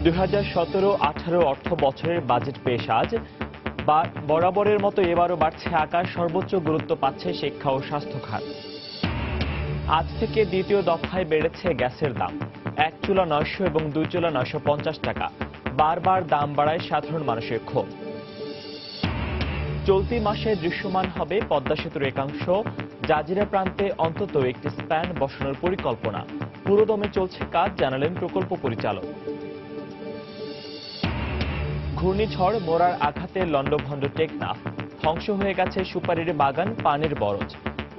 2017-18 অর্থ বছরের বাজেট পেশ আজ। বরাবরের মতো এবারও বাড়ছে আকার, সর্বোচ্চ গুরুত্ব পাচ্ছে শিক্ষা ও স্বাস্থ্য খাত। আজ থেকে দ্বিতীয় দফায় বেড়েছে গ্যাসের দাম। এক চুলা 900 এবং 2 চুলা 950 টাকা। বারবার দাম বাড়ায় সাধারণ মানুষের ক্ষোভ। চলতি মাসে দৃশ্যমান হবে পদ্মা সেতুর একাংশ। জাজিরা প্রান্তে অন্তত একটি স্প্যান বসানোর পরিকল্পনা। পুরোদমে চলছে কাজ, জানালেন প্রকল্প পরিচালক। ঘূর্ণিঝড় মোরার আঘাতে লন্ডভন্ড টেকনাফ। ধ্বংস হয়ে গেছে সুপারির বাগান, পানির বরজ।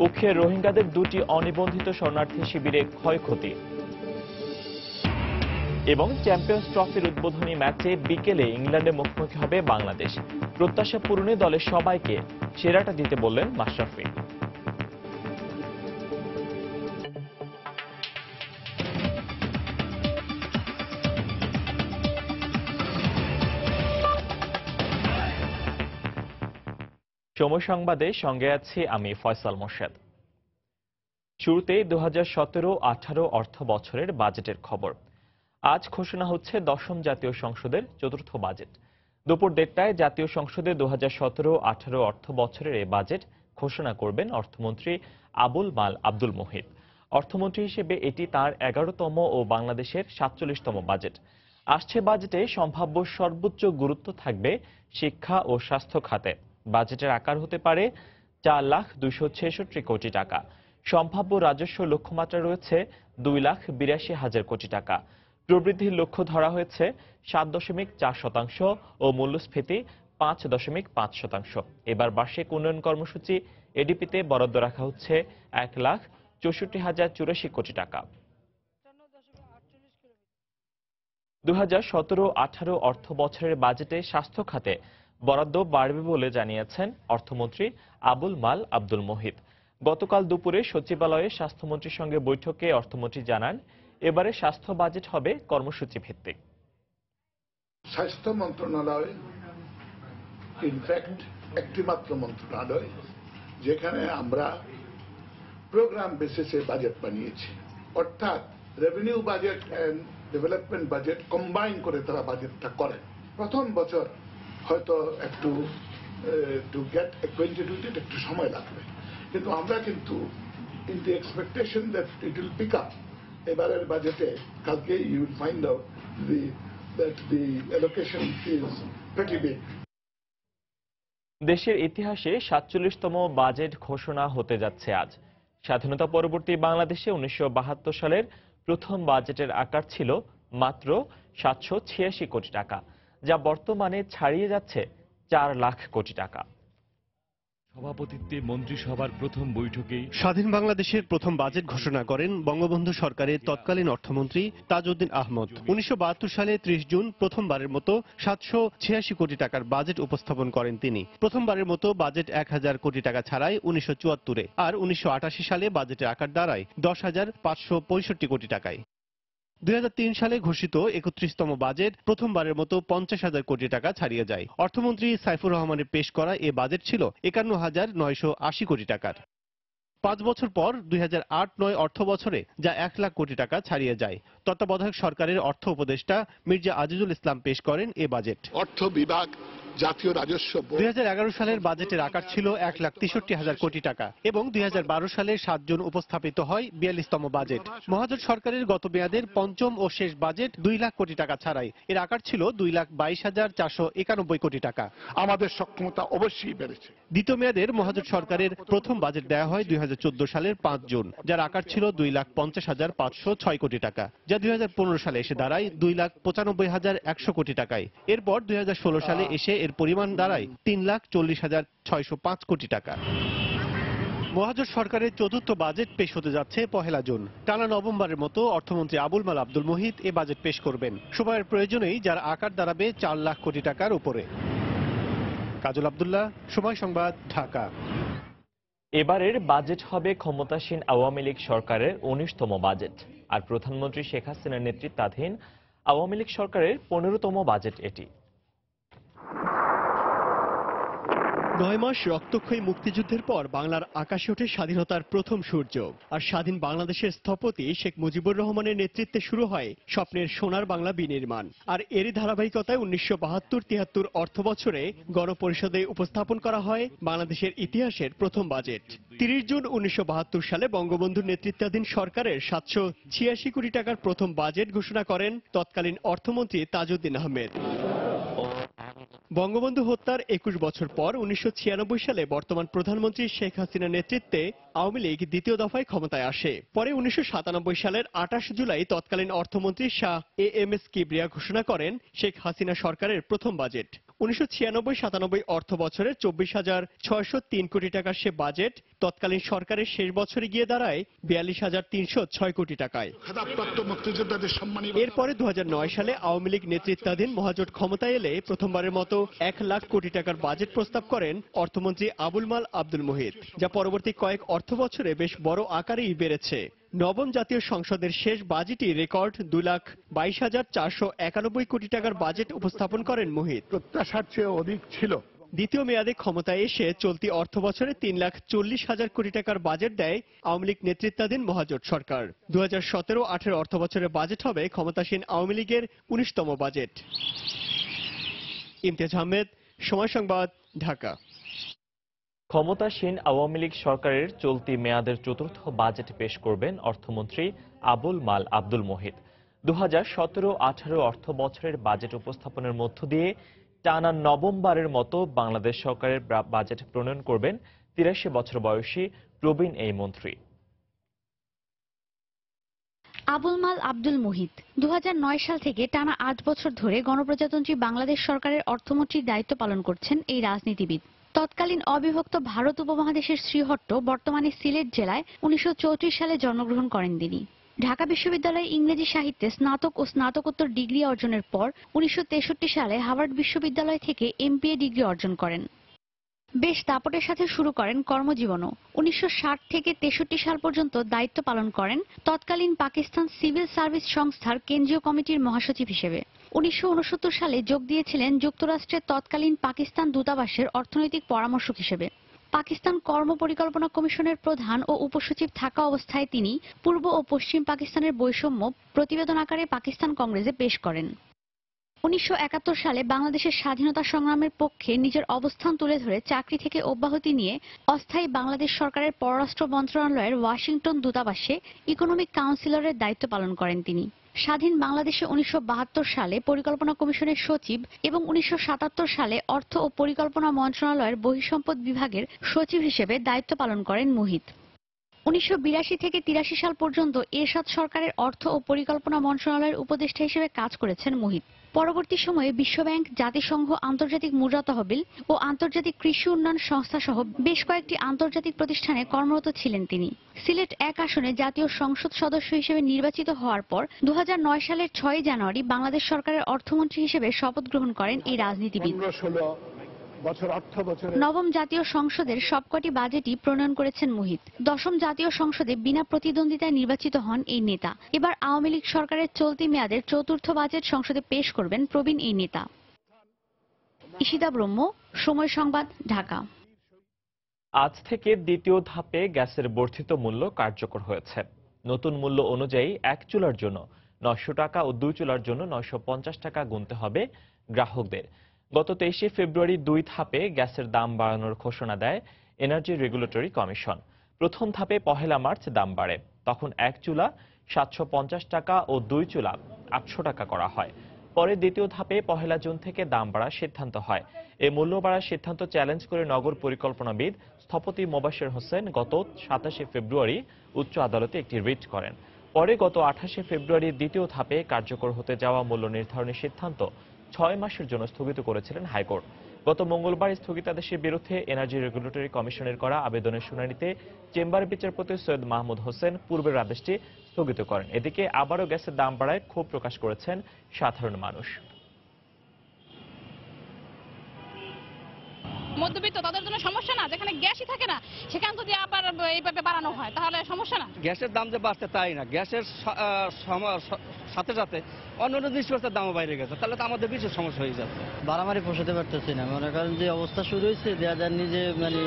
উখিয়ে রোহিঙ্গাদের 2টি অনিবন্ধিত শরণার্থী শিবিরে ক্ষয়ক্ষতি। এবং চ্যাম্পিয়ন্স ট্রফির উদ্বোধনী ম্যাচে বিকেলে ইংল্যান্ডে মুখোমুখি হবে বাংলাদেশ। প্রত্যাশা পূরণে দলের সবাইকে সেরাটা দিতে বললেন মাশরাফি। সময় সংবাদে সঙ্গে আছি আমি ফয়সাল মোর্শেদ। শুরুতে 2017-18 অর্থ বছরের বাজেটের খবর। আজ ঘোষণা হচ্ছে দশম জাতীয় সংসদের চতুর্থ বাজেট। দুপুর 1টায় জাতীয় সংসদে 2017-18 অর্থ বছরের এই বাজেট ঘোষণা করবেন অর্থমন্ত্রী আবুল মাল আব্দুল মুহিত। অর্থমন্ত্রী হিসেবে এটি তার 11তম ও বাংলাদেশের 47তম বাজেট। আসছে বাজেটে সম্ভাব্য সর্বোচ্চ গুরুত্ব থাকবে শিক্ষা ও স্বাস্থ্য খাতে। বাজেটের আকার হতে পারে 4,266 কোটি টাকা। সম্ভাব্য রাজস্ব লক্ষ্যমাত্রা রয়েছে 2,82,000 কোটি টাকা। প্রবৃদ্ধির লক্ষ্য ধরা হয়েছে 7.4% ও মূল্যস্ফীতি 5.5%। এবার বার্ষিক উন্নয়ন কর্মসূচি এডিপিতে বরাদ্দ রাখা হচ্ছে 1,64,084 কোটি টাকা। 2017-18 অর্থ বছরের বাজেটে স্বাস্থ্য খাতে বরাদ্দ বাড়বে বলে জানিয়েছেন অর্থমন্ত্রী আবুল মাল আব্দুল মুহিত। গতকাল দুপুরে সচিবালয়ে স্বাস্থ্যমন্ত্রীর সঙ্গে বৈঠকে অর্থমন্ত্রী জানান, এবারে স্বাস্থ্য বাজেট হবে কর্মসূচি ভিত্তিক। স্বাস্থ্য মন্ত্রণালয় ইনফ্যাক্ট একটিমাত্র মন্ত্রণালয় যেখানে আমরা প্রোগ্রাম বেসিসে বাজেট বানিয়েছি, অর্থাৎ revenue budget and development budget combine করে তারা বাজেটটা করেন। প্রথম বছর হয়তো একটু to get acquainted with it একটু সময় লাগবে, কিন্তু আমরা কিন্তু in the expectation that it will pick up. এবারের বাজেটে কালকে you will find out that the allocation is pretty big. দেশের ইতিহাসে 47তম বাজেট ঘোষণা হতে যাচ্ছে আজ। স্বাধীনতা পরবর্তী বাংলাদেশে 1972 সালের প্রথম বাজেটের আকার ছিল মাত্র 786 কোটি টাকা, যা বর্তমানে ছাড়িয়ে যাচ্ছে 4 লাখ কোটি টাকা। সভাপতিত্বে মন্ত্রিসভার প্রথম বৈঠকে স্বাধীন বাংলাদেশের প্রথম বাজেট ঘোষণা করেন বঙ্গবন্ধু সরকারের তৎকালীন অর্থমন্ত্রী তাজউদ্দিন আহমদ। 1972 সালে 30 জুন প্রথমবারের মতো 786 কোটি টাকার বাজেট উপস্থাপন করেন তিনি। প্রথমবারের মতো বাজেট 1000 কোটি টাকা ছাড়ায় 1974-এ, আর 1988 সালে বাজেটের আকার দাঁড়ায় 10,565 কোটি টাকায়। 2003 সালে ঘোষিত 31তম বাজেট প্রথমবারের মতো 50,000 কোটি টাকা ছাড়িয়ে যায়। অর্থমন্ত্রী সাইফুর রহমানের পেশ করা এ বাজেট ছিল 51,980 কোটি টাকার। 5 বছর পর 2008-9 অর্থ বছরে যা 1 লাখ কোটি টাকা ছাড়িয়ে যায়। তত্ত্বাবধায়ক সরকারের অর্থ উপদেষ্টা মির্জা আজিজুল ইসলাম পেশ করেন এ বাজেট। অর্থ বিভাগ জাতীয় রাজস্ব 2011 সালের বাজেটের আকার ছিল 1,63,000 কোটি টাকা এবং 2012 সালে 7 জুন উপস্থাপিত হয় 42তম বাজেট। মহাজোট সরকারের গত মেয়াদের পঞ্চম ও শেষ বাজেট 2 লাখ কোটি টাকা ছাড়াই এর আকার ছিল 2,22,491 কোটি টাকা। আমাদের সক্ষমতা অবশ্যই বেড়েছে। দ্বিতীয় মেয়াদের মহাজোট সরকারের প্রথম বাজেট দেয়া হয় 2014 সালের 5 জুন, যার আকার ছিল 2,50,506 কোটি টাকা, যা 2015 সালে এসে দাঁড়ায় 2,95,100 কোটি টাকায়। এরপর 2016 সালে এসে এর পরিমাণ দাঁড়ায় 3,40,605 কোটি টাকা। মহাজোট সরকারের চতুর্থ বাজেট পেশ হতে যাচ্ছে 1 জুন। টানা নভেম্বরের মতো অর্থমন্ত্রী আবুল মাল আব্দুল মুহিত এ বাজেট পেশ করবেন সময়ের প্রয়োজনেই, যার আকার দাঁড়াবে 4 লাখ কোটি টাকার উপরে। কাজল আব্দুল্লাহ, সময় সংবাদ, ঢাকা। এবারের বাজেট হবে ক্ষমতাসীন আওয়ামী লীগ সরকারের 19তম বাজেট, আর প্রধানমন্ত্রী শেখ হাসিনার নেতৃত্বাধীন আওয়ামী লীগ সরকারের 15তম বাজেট এটি। 9 মাস রক্তক্ষয়ী মুক্তিযুদ্ধের পর বাংলার আকাশে ওঠে স্বাধীনতার প্রথম সূর্য। আর স্বাধীন বাংলাদেশের স্থপতি শেখ মুজিবুর রহমানের নেতৃত্বে শুরু হয় স্বপ্নের সোনার বাংলা বিনির্মাণ। আর এরই ধারাবাহিকতায় 1972-73 অর্থবছরে গণপরিষদে উপস্থাপন করা হয় বাংলাদেশের ইতিহাসের প্রথম বাজেট। 30 জুন 1972 সালে বঙ্গবন্ধুর নেতৃত্বাধীন সরকারের 786 কোটি টাকার প্রথম বাজেট ঘোষণা করেন তৎকালীন অর্থমন্ত্রী তাজউদ্দিন আহমেদ। বঙ্গবন্ধু হত্যার 21 বছর পর 1996 সালে বর্তমান প্রধানমন্ত্রী শেখ হাসিনার নেতৃত্বে আওয়ামী লীগ দ্বিতীয় দফায় ক্ষমতায় আসে। পরে 1997 সালের 28 জুলাই তৎকালীন অর্থমন্ত্রী শাহ এএমএস কিবরিয়া ঘোষণা করেন শেখ হাসিনা সরকারের প্রথম বাজেট। 1996-97 অর্থ বছরের 24,603 কোটি টাকার সে বাজেট তৎকালীন সরকারের শেষ বছরে গিয়ে দাঁড়ায় 42,306 কোটি টাকায়। এরপরে 2009 সালে আওয়ামী লীগ নেতৃত্বাধীন মহাজোট ক্ষমতায় এলে প্রথমবারের মতো 1 লাখ কোটি টাকার বাজেট প্রস্তাব করেন অর্থমন্ত্রী আবুল মাল আব্দুল মুহিত, যা পরবর্তী কয়েক অর্থ বছরে বেশ বড় আকারেই বেড়েছে। নবম জাতীয় সংসদের শেষ বাজেটই রেকর্ড 2,22,491 কোটি টাকার বাজেট উপস্থাপন করেন মুহিত। প্রত্যাশার চেয়ে অধিক ছিল। দ্বিতীয় মেয়াদে ক্ষমতায় এসে চলতি অর্থ বছরে 3,40,000 কোটি টাকার বাজেট দেয় আওয়ামী লীগ নেতৃত্বাধীন মহাজোট সরকার। 2017-18 অর্থ বছরের বাজেট হবে ক্ষমতাসীন আওয়ামী লীগের 19তম বাজেট। ইমতিয়াজ আহমেদ, সময় সংবাদ, ঢাকা। ক্ষমতাসীন আওয়ামী লীগ সরকারের চলতি মেয়াদের চতুর্থ বাজেট পেশ করবেন অর্থমন্ত্রী আবুল মাল আব্দুল মুহিত। 2017-18 অর্থ বছরের বাজেট উপস্থাপনের মধ্য দিয়ে টানা নবমবারের মতো বাংলাদেশ সরকারের বাজেট প্রণয়ন করবেন 83 বছর বয়সী প্রবীণ এই মন্ত্রী। আবুল মাল আব্দুল মুহিত 2009 সাল থেকে টানা 8 বছর ধরে গণপ্রজাতন্ত্রী বাংলাদেশ সরকারের অর্থমন্ত্রীর দায়িত্ব পালন করছেন এই রাজনীতিবিদ। তৎকালীন অবিভক্ত ভারত উপমহাদেশের শ্রীহট্ট, বর্তমানে সিলেট জেলায় 1934 সালে জন্মগ্রহণ করেন তিনি। ঢাকা বিশ্ববিদ্যালয়ে ইংরেজি সাহিত্যে স্নাতক ও স্নাতকোত্তর ডিগ্রি অর্জনের পর 1963 সালে হার্ভার্ড বিশ্ববিদ্যালয় থেকে এমপিএ ডিগ্রি অর্জন করেন। বেশ দাপটের সাথে শুরু করেন কর্মজীবনও। 1960 থেকে 63 সাল পর্যন্ত দায়িত্ব পালন করেন তৎকালীন পাকিস্তান সিভিল সার্ভিস সংস্থার কেন্দ্রীয় কমিটির মহাসচিব হিসেবে। 1969 সালে যোগ দিয়েছিলেন যুক্তরাষ্ট্রের তৎকালীন পাকিস্তান দূতাবাসের অর্থনৈতিক পরামর্শক হিসেবে। পাকিস্তান কর্ম পরিকল্পনা কমিশনের প্রধান ও উপসচিব থাকা অবস্থায় তিনি পূর্ব ও পশ্চিম পাকিস্তানের বৈষম্য প্রতিবেদন আকারে পাকিস্তান কংগ্রেসে পেশ করেন। 1971 সালে বাংলাদেশের স্বাধীনতা সংগ্রামের পক্ষে নিজের অবস্থান তুলে ধরে চাকরি থেকে অব্যাহতি নিয়ে অস্থায়ী বাংলাদেশ সরকারের পররাষ্ট্র মন্ত্রণালয়ের ওয়াশিংটন দূতাবাসে ইকোনমিক কাউন্সিলরের দায়িত্ব পালন করেন তিনি। স্বাধীন বাংলাদেশে 1972 সালে পরিকল্পনা কমিশনের সচিব এবং 1977 সালে অর্থ ও পরিকল্পনা মন্ত্রণালয়ের বহিঃসম্পদ বিভাগের সচিব হিসেবে দায়িত্ব পালন করেন মুহিত। 1982 থেকে 83 সাল পর্যন্ত এরশাদ সরকারের অর্থ ও পরিকল্পনা মন্ত্রণালয়ের উপদেষ্টা হিসেবে কাজ করেছেন মুহিত। পরবর্তী সময়ে বিশ্বব্যাংক, জাতিসংঘ, আন্তর্জাতিক মুদ্রা তহবিল ও আন্তর্জাতিক কৃষি উন্নয়ন সংস্থা সহ বেশ কয়েকটি আন্তর্জাতিক প্রতিষ্ঠানে কর্মরত ছিলেন তিনি। সিলেট 1 আসনে জাতীয় সংসদ সদস্য হিসেবে নির্বাচিত হওয়ার পর 2009 সালের 6 জানুয়ারি বাংলাদেশ সরকারের অর্থমন্ত্রী হিসেবে শপথ গ্রহণ করেন এই রাজনীতিবিদ। নবম জাতীয় সংসদের সবকটি বাজেটই প্রণয়ন করেছেন মুহিত। দশম জাতীয় সংসদে বিনা প্রতিদ্বন্দ্বিতায় নির্বাচিত হন এই নেতা। এবার আওয়ামী লীগ সরকারের চলতি মেয়াদের চতুর্থ বাজেট সংসদে পেশ করবেন প্রবীণ এই নেতা। ঈশিতা ব্রহ্ম, সময় সংবাদ, ঢাকা। আজ থেকে দ্বিতীয় ধাপে গ্যাসের বর্ধিত মূল্য কার্যকর হয়েছে। নতুন মূল্য অনুযায়ী 1 চুলার জন্য 900 টাকা ও 2 চুলার জন্য 950 টাকা গুনতে হবে গ্রাহকদের। গত 23 ফেব্রুয়ারি 2 ধাপে গ্যাসের দাম বাড়ানোর ঘোষণা দেয় এনার্জি রেগুলেটরি কমিশন। প্রথম ধাপে 1 মার্চ দাম বাড়ে, তখন 1 চুলা 750 টাকা ও 2 চুলা 800 টাকা করা হয়। পরে দ্বিতীয় ধাপে 1 জুন থেকে দাম বাড়ার সিদ্ধান্ত হয়। এই মূল্য বাড়ার সিদ্ধান্ত চ্যালেঞ্জ করে নগর পরিকল্পনাবিদ স্থপতি মোবাশ্বের হোসেন গত 27 ফেব্রুয়ারি উচ্চ আদালতে একটি রিট করেন। পরে গত 28 ফেব্রুয়ারি দ্বিতীয় ধাপে কার্যকর হতে যাওয়া মূল্য নির্ধারণের সিদ্ধান্ত 6 মাসের জন্য স্থগিত করেছিলেন হাইকোর্ট। গত মঙ্গলবার স্থগিতাদেশের বিরুদ্ধে এনার্জি রেগুলেটরি কমিশনের করা আবেদনের শুনানিতে চেম্বার বিচারপতি সৈয়দ মাহমুদ হোসেন পূর্বের আদেশটি স্থগিত করেন। এদিকে আবারও গ্যাসের দাম বাড়ায় ক্ষোভ প্রকাশ করেছেন সাধারণ মানুষ। মধ্যবিত্ত তাদের জন্য সমস্যা না, যেখানে গ্যাসই থাকে না সেখানে যদি আবার এইভাবে বাড়ানো হয় তাহলে সমস্যা না। গ্যাসের দাম যে বাড়ছে তাই না, গ্যাসের সাথে সাথে অন্যান্য জিনিসপত্রের দামও বাইরে গেছে, তাহলে তো আমাদের বিশেষ সমস্যা হয়ে যাচ্ছে। বাড়ামারি পোষাতে পারতেছি না, মনে করেন যে অবস্থা শুরু হয়েছে দেয়া যায় নিজে মানে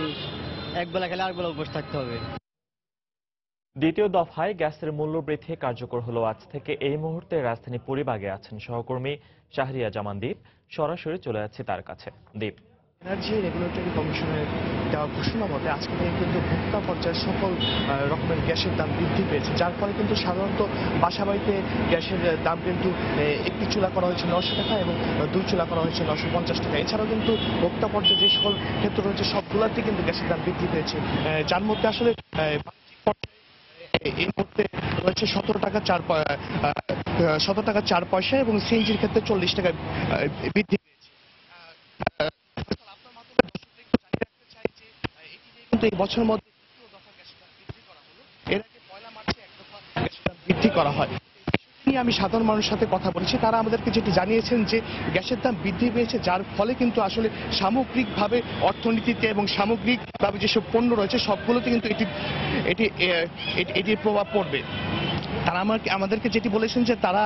একবেলা খেলে আরেকবেলা উপোস থাকতে হবে। দ্বিতীয় দফায় গ্যাসের মূল্য বৃদ্ধি কার্যকর হলো আজ থেকে। এই মুহূর্তে রাজধানী পরিবাগে আছেন সহকর্মী শাহরিয়া জামান দ্বীপ। সরাসরি চলে যাচ্ছে তার কাছে। দ্বীপ, এনার্জি রেগুলেটরি কমিশনের দেওয়া ঘোষণা মতে আজকে থেকে কিন্তু ভোক্তা পর্যায়ে সকল রকমের গ্যাসের দাম বৃদ্ধি পেয়েছে, যার ফলে কিন্তু সাধারণত বাসাবাড়িতে গ্যাসের দাম কিন্তু একটি চুলা করা হয়েছে 900 টাকা এবং 2 চুলা করা হয়েছে 950 টাকা। এছাড়াও কিন্তু ভোক্তা পর্যায়ে যে সকল ক্ষেত্র রয়েছে সবগুলোতে কিন্তু গ্যাসের দাম বৃদ্ধি পেয়েছে, যার মধ্যে আসলে এই মুহূর্তে রয়েছে 17 টাকা 4 পয়সা এবং সিএনজির ক্ষেত্রে 40 টাকা বৃদ্ধি পেয়েছে। কিন্তু এই বছরের মধ্যে এর আগে 1 মার্চে এক দফা গ্যাসের দাম বৃদ্ধি করা হয়। আমি সাধারণ মানুষের সাথে কথা বলেছি, তারা আমাদেরকে যেটি জানিয়েছেন যে গ্যাসের দাম বৃদ্ধি পেয়েছে, যার ফলে কিন্তু আসলে সামগ্রিকভাবে অর্থনীতিতে এবং সামগ্রিকভাবে যেসব পণ্য রয়েছে সবগুলোতে কিন্তু এটির প্রভাব পড়বে। তারা আমাদেরকে যেটি বলেছেন যে তারা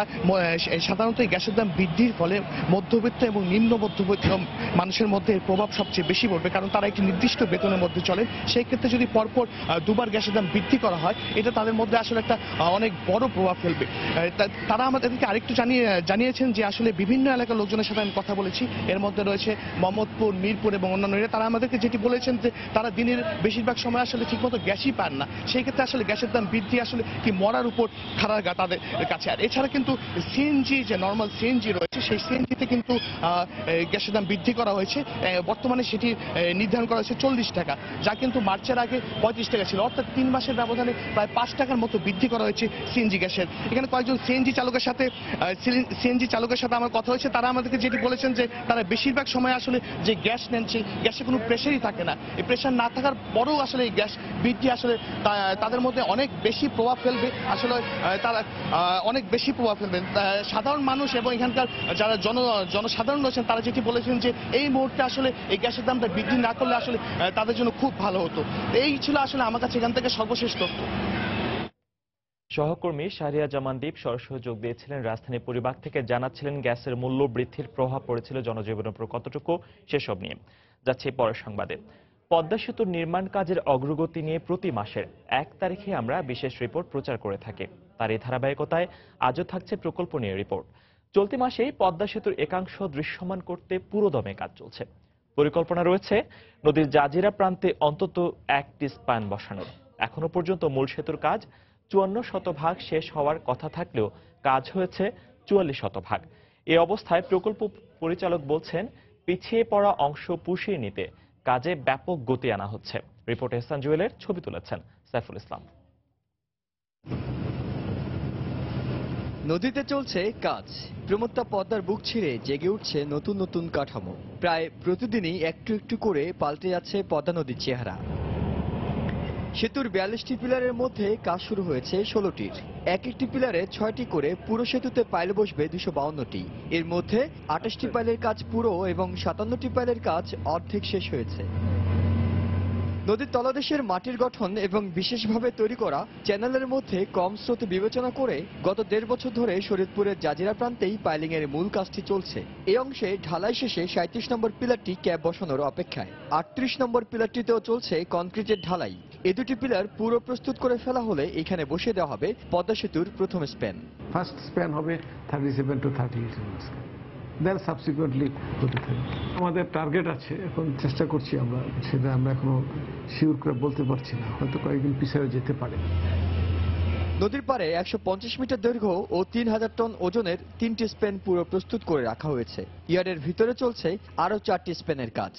সাধারণত এই গ্যাসের দাম বৃদ্ধির ফলে মধ্যবিত্ত এবং নিম্ন মধ্যবিত্ত মানুষের মধ্যে এর প্রভাব সবচেয়ে বেশি পড়বে, কারণ তারা একটি নির্দিষ্ট বেতনের মধ্যে চলে। সেই ক্ষেত্রে যদি পরপর দুবার গ্যাসের দাম বৃদ্ধি করা হয় এটা তাদের মধ্যে আসলে একটা অনেক বড় প্রভাব ফেলবে। তারা আমাদেরকে আরেকটু জানিয়েছেন যে আসলে বিভিন্ন এলাকার লোকজনের সাথে আমি কথা বলেছি, এর মধ্যে রয়েছে মোহাম্মদপুর, মিরপুর এবং অন্যান্য এরিয়া। তারা আমাদেরকে যেটি বলেছেন যে তারা দিনের বেশিরভাগ সময় আসলে ঠিকমতো গ্যাসই পান না, সেই ক্ষেত্রে আসলে গ্যাসের দাম বৃদ্ধি আসলে কি মরার উপর খাড়া তাদের কাছে। আর এছাড়া কিন্তু সিএনজি যে নর্মাল সিএনজি রয়েছে সেই সিএনজিতে কিন্তু গ্যাসের দাম বৃদ্ধি করা হয়েছে। বর্তমানে সেটি নির্ধারণ করা হয়েছে 40 টাকা, যা কিন্তু মার্চের আগে 35 টাকা ছিল, অর্থাৎ 3 মাসের ব্যবধানে প্রায় 5 টাকার মতো বৃদ্ধি করা হয়েছে সিএনজি গ্যাসের। এখানে কয়েকজন সিএনজি চালকের সাথে আমার কথা হয়েছে, তারা আমাদেরকে যেটি বলেছেন যে তারা বেশিরভাগ সময় আসলে যে গ্যাস নেন সেই গ্যাসে কোনো প্রেশারই থাকে না। এই প্রেশার না থাকার পরেও আসলে এই গ্যাস বৃদ্ধি আসলে তাদের মধ্যে অনেক বেশি প্রভাব ফেলবে। আসলে তারা অনেক বেশি প্রভাব ফেলবেন সাধারণ মানুষ এবং এখানকার যারা জনসাধারণ রয়েছেন, তারা যেটি বলেছেন যে এই মুহূর্তে আসলে এই গ্যাসের দামটা বৃদ্ধি না করলে আসলে তাদের জন্য খুব ভালো হতো। এই ছিল আসলে আমার কাছে এখান থেকে সর্বশেষ তথ্য। সহকর্মী শাহরিয়া জামান দ্বীপ সরাসরি যোগ দিয়েছিলেন রাজধানী পরিবার থেকে, জানাচ্ছিলেন গ্যাসের মূল্য বৃদ্ধির প্রভাব পড়েছিল জনজীবনের উপর কতটুকু, সেসব নিয়ে। যাচ্ছে পরের সংবাদে। পদ্মা সেতুর নির্মাণ কাজের অগ্রগতি নিয়ে প্রতি মাসের 1 তারিখে আমরা বিশেষ রিপোর্ট প্রচার করে থাকি। তার এই ধারাবাহিকতায় আজও থাকছে প্রকল্প নিয়ে রিপোর্ট। চলতি মাসেই পদ্মা সেতুর একাংশ দৃশ্যমান করতে পুরোদমে কাজ চলছে। পরিকল্পনা রয়েছে নদীর জাজিরা প্রান্তে অন্তত 1টি স্প্যান বসানোর। এখনো পর্যন্ত মূল সেতুর কাজ 54% শেষ হওয়ার কথা থাকলেও কাজ হয়েছে 44%। এই অবস্থায় প্রকল্প পরিচালক বলছেন পিছিয়ে পড়া অংশ পুষিয়ে নিতে কাজে ব্যাপক গতি আনা হচ্ছে। রিপোর্টে এহসান জুয়েলের ছবি তুলেছেন সাইফুল ইসলাম। নদীতে চলছে কাজ, প্রমত্তা পদ্মার বুক ছিঁড়ে জেগে উঠছে নতুন নতুন কাঠামো। প্রায় প্রতিদিনই একটু একটু করে পাল্টে যাচ্ছে পদ্মা নদীর চেহারা। সেতুর 42টি পিলারের মধ্যে কাজ শুরু হয়েছে 16টির। এক একটি পিলারে 6টি করে পুরো সেতুতে পাইল বসবে 252টি। এর মধ্যে 28টি পাইলের কাজ পুরো এবং 57টি পাইলের কাজ অর্ধেক শেষ হয়েছে। নদীর তলদেশের মাটির গঠন এবং বিশেষভাবে তৈরি করা চ্যানেলের মধ্যে কম স্রোত বিবেচনা করে গত 1.5 বছর ধরে শরীয়তপুরের জাজিরা প্রান্তেই পাইলিং এর মূল কাজটি চলছে। এই অংশে ঢালাই শেষে 37 নম্বর পিলারটি ক্যাপ বসানোর অপেক্ষায়। 38 নম্বর পিলারটিতেও চলছে কনক্রিটের ঢালাই। এই দুটি পিলার পুরো প্রস্তুত করে ফেলা হলে এখানে বসিয়ে দেওয়া হবে পদ্মা সেতুর প্রথম স্প্যান। ফার্স্ট স্প্যান হবে 37 to 38 ইঞ্চ। দেন সাবসিকুয়েন্টলি হতে থাকবে। আমাদের টার্গেট আছে, এখন চেষ্টা করছি আমরা, সেটা আমরা এখনো শিওর করে বলতে পারছি না, হয়তো কয়েকদিন পিছিয়ে যেতে পারে। নদীর পাড়ে 150 মিটার দৈর্ঘ্য ও 3000 টন ওজনের 3টি স্প্যান পুরো প্রস্তুত করে রাখা হয়েছে। ইয়ার্ডের ভিতরে চলছে আরও 4টি স্প্যানের কাজ।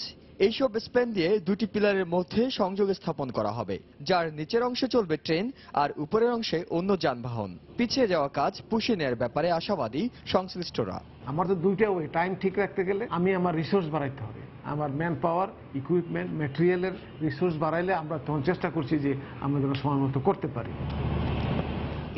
এইসব স্প্যান দিয়ে 2টি পিলারের মধ্যে সংযোগ স্থাপন করা হবে, যার নিচের অংশে চলবে ট্রেন আর উপরের অংশে অন্য যানবাহন। পিছিয়ে যাওয়া কাজ পুষিয়ে নেওয়ার ব্যাপারে আশাবাদী সংশ্লিষ্টরা। আমার তো দুইটা ওই টাইম ঠিক রাখতে গেলে আমি আমার রিসোর্স বাড়াইতে হবে, আমার ম্যান পাওয়ার, ইকুইপমেন্ট, ম্যাটেরিয়ালের রিসোর্স বাড়াইলে আমরা তখন চেষ্টা করছি যে আমরা যেন সময় মতো করতে পারি।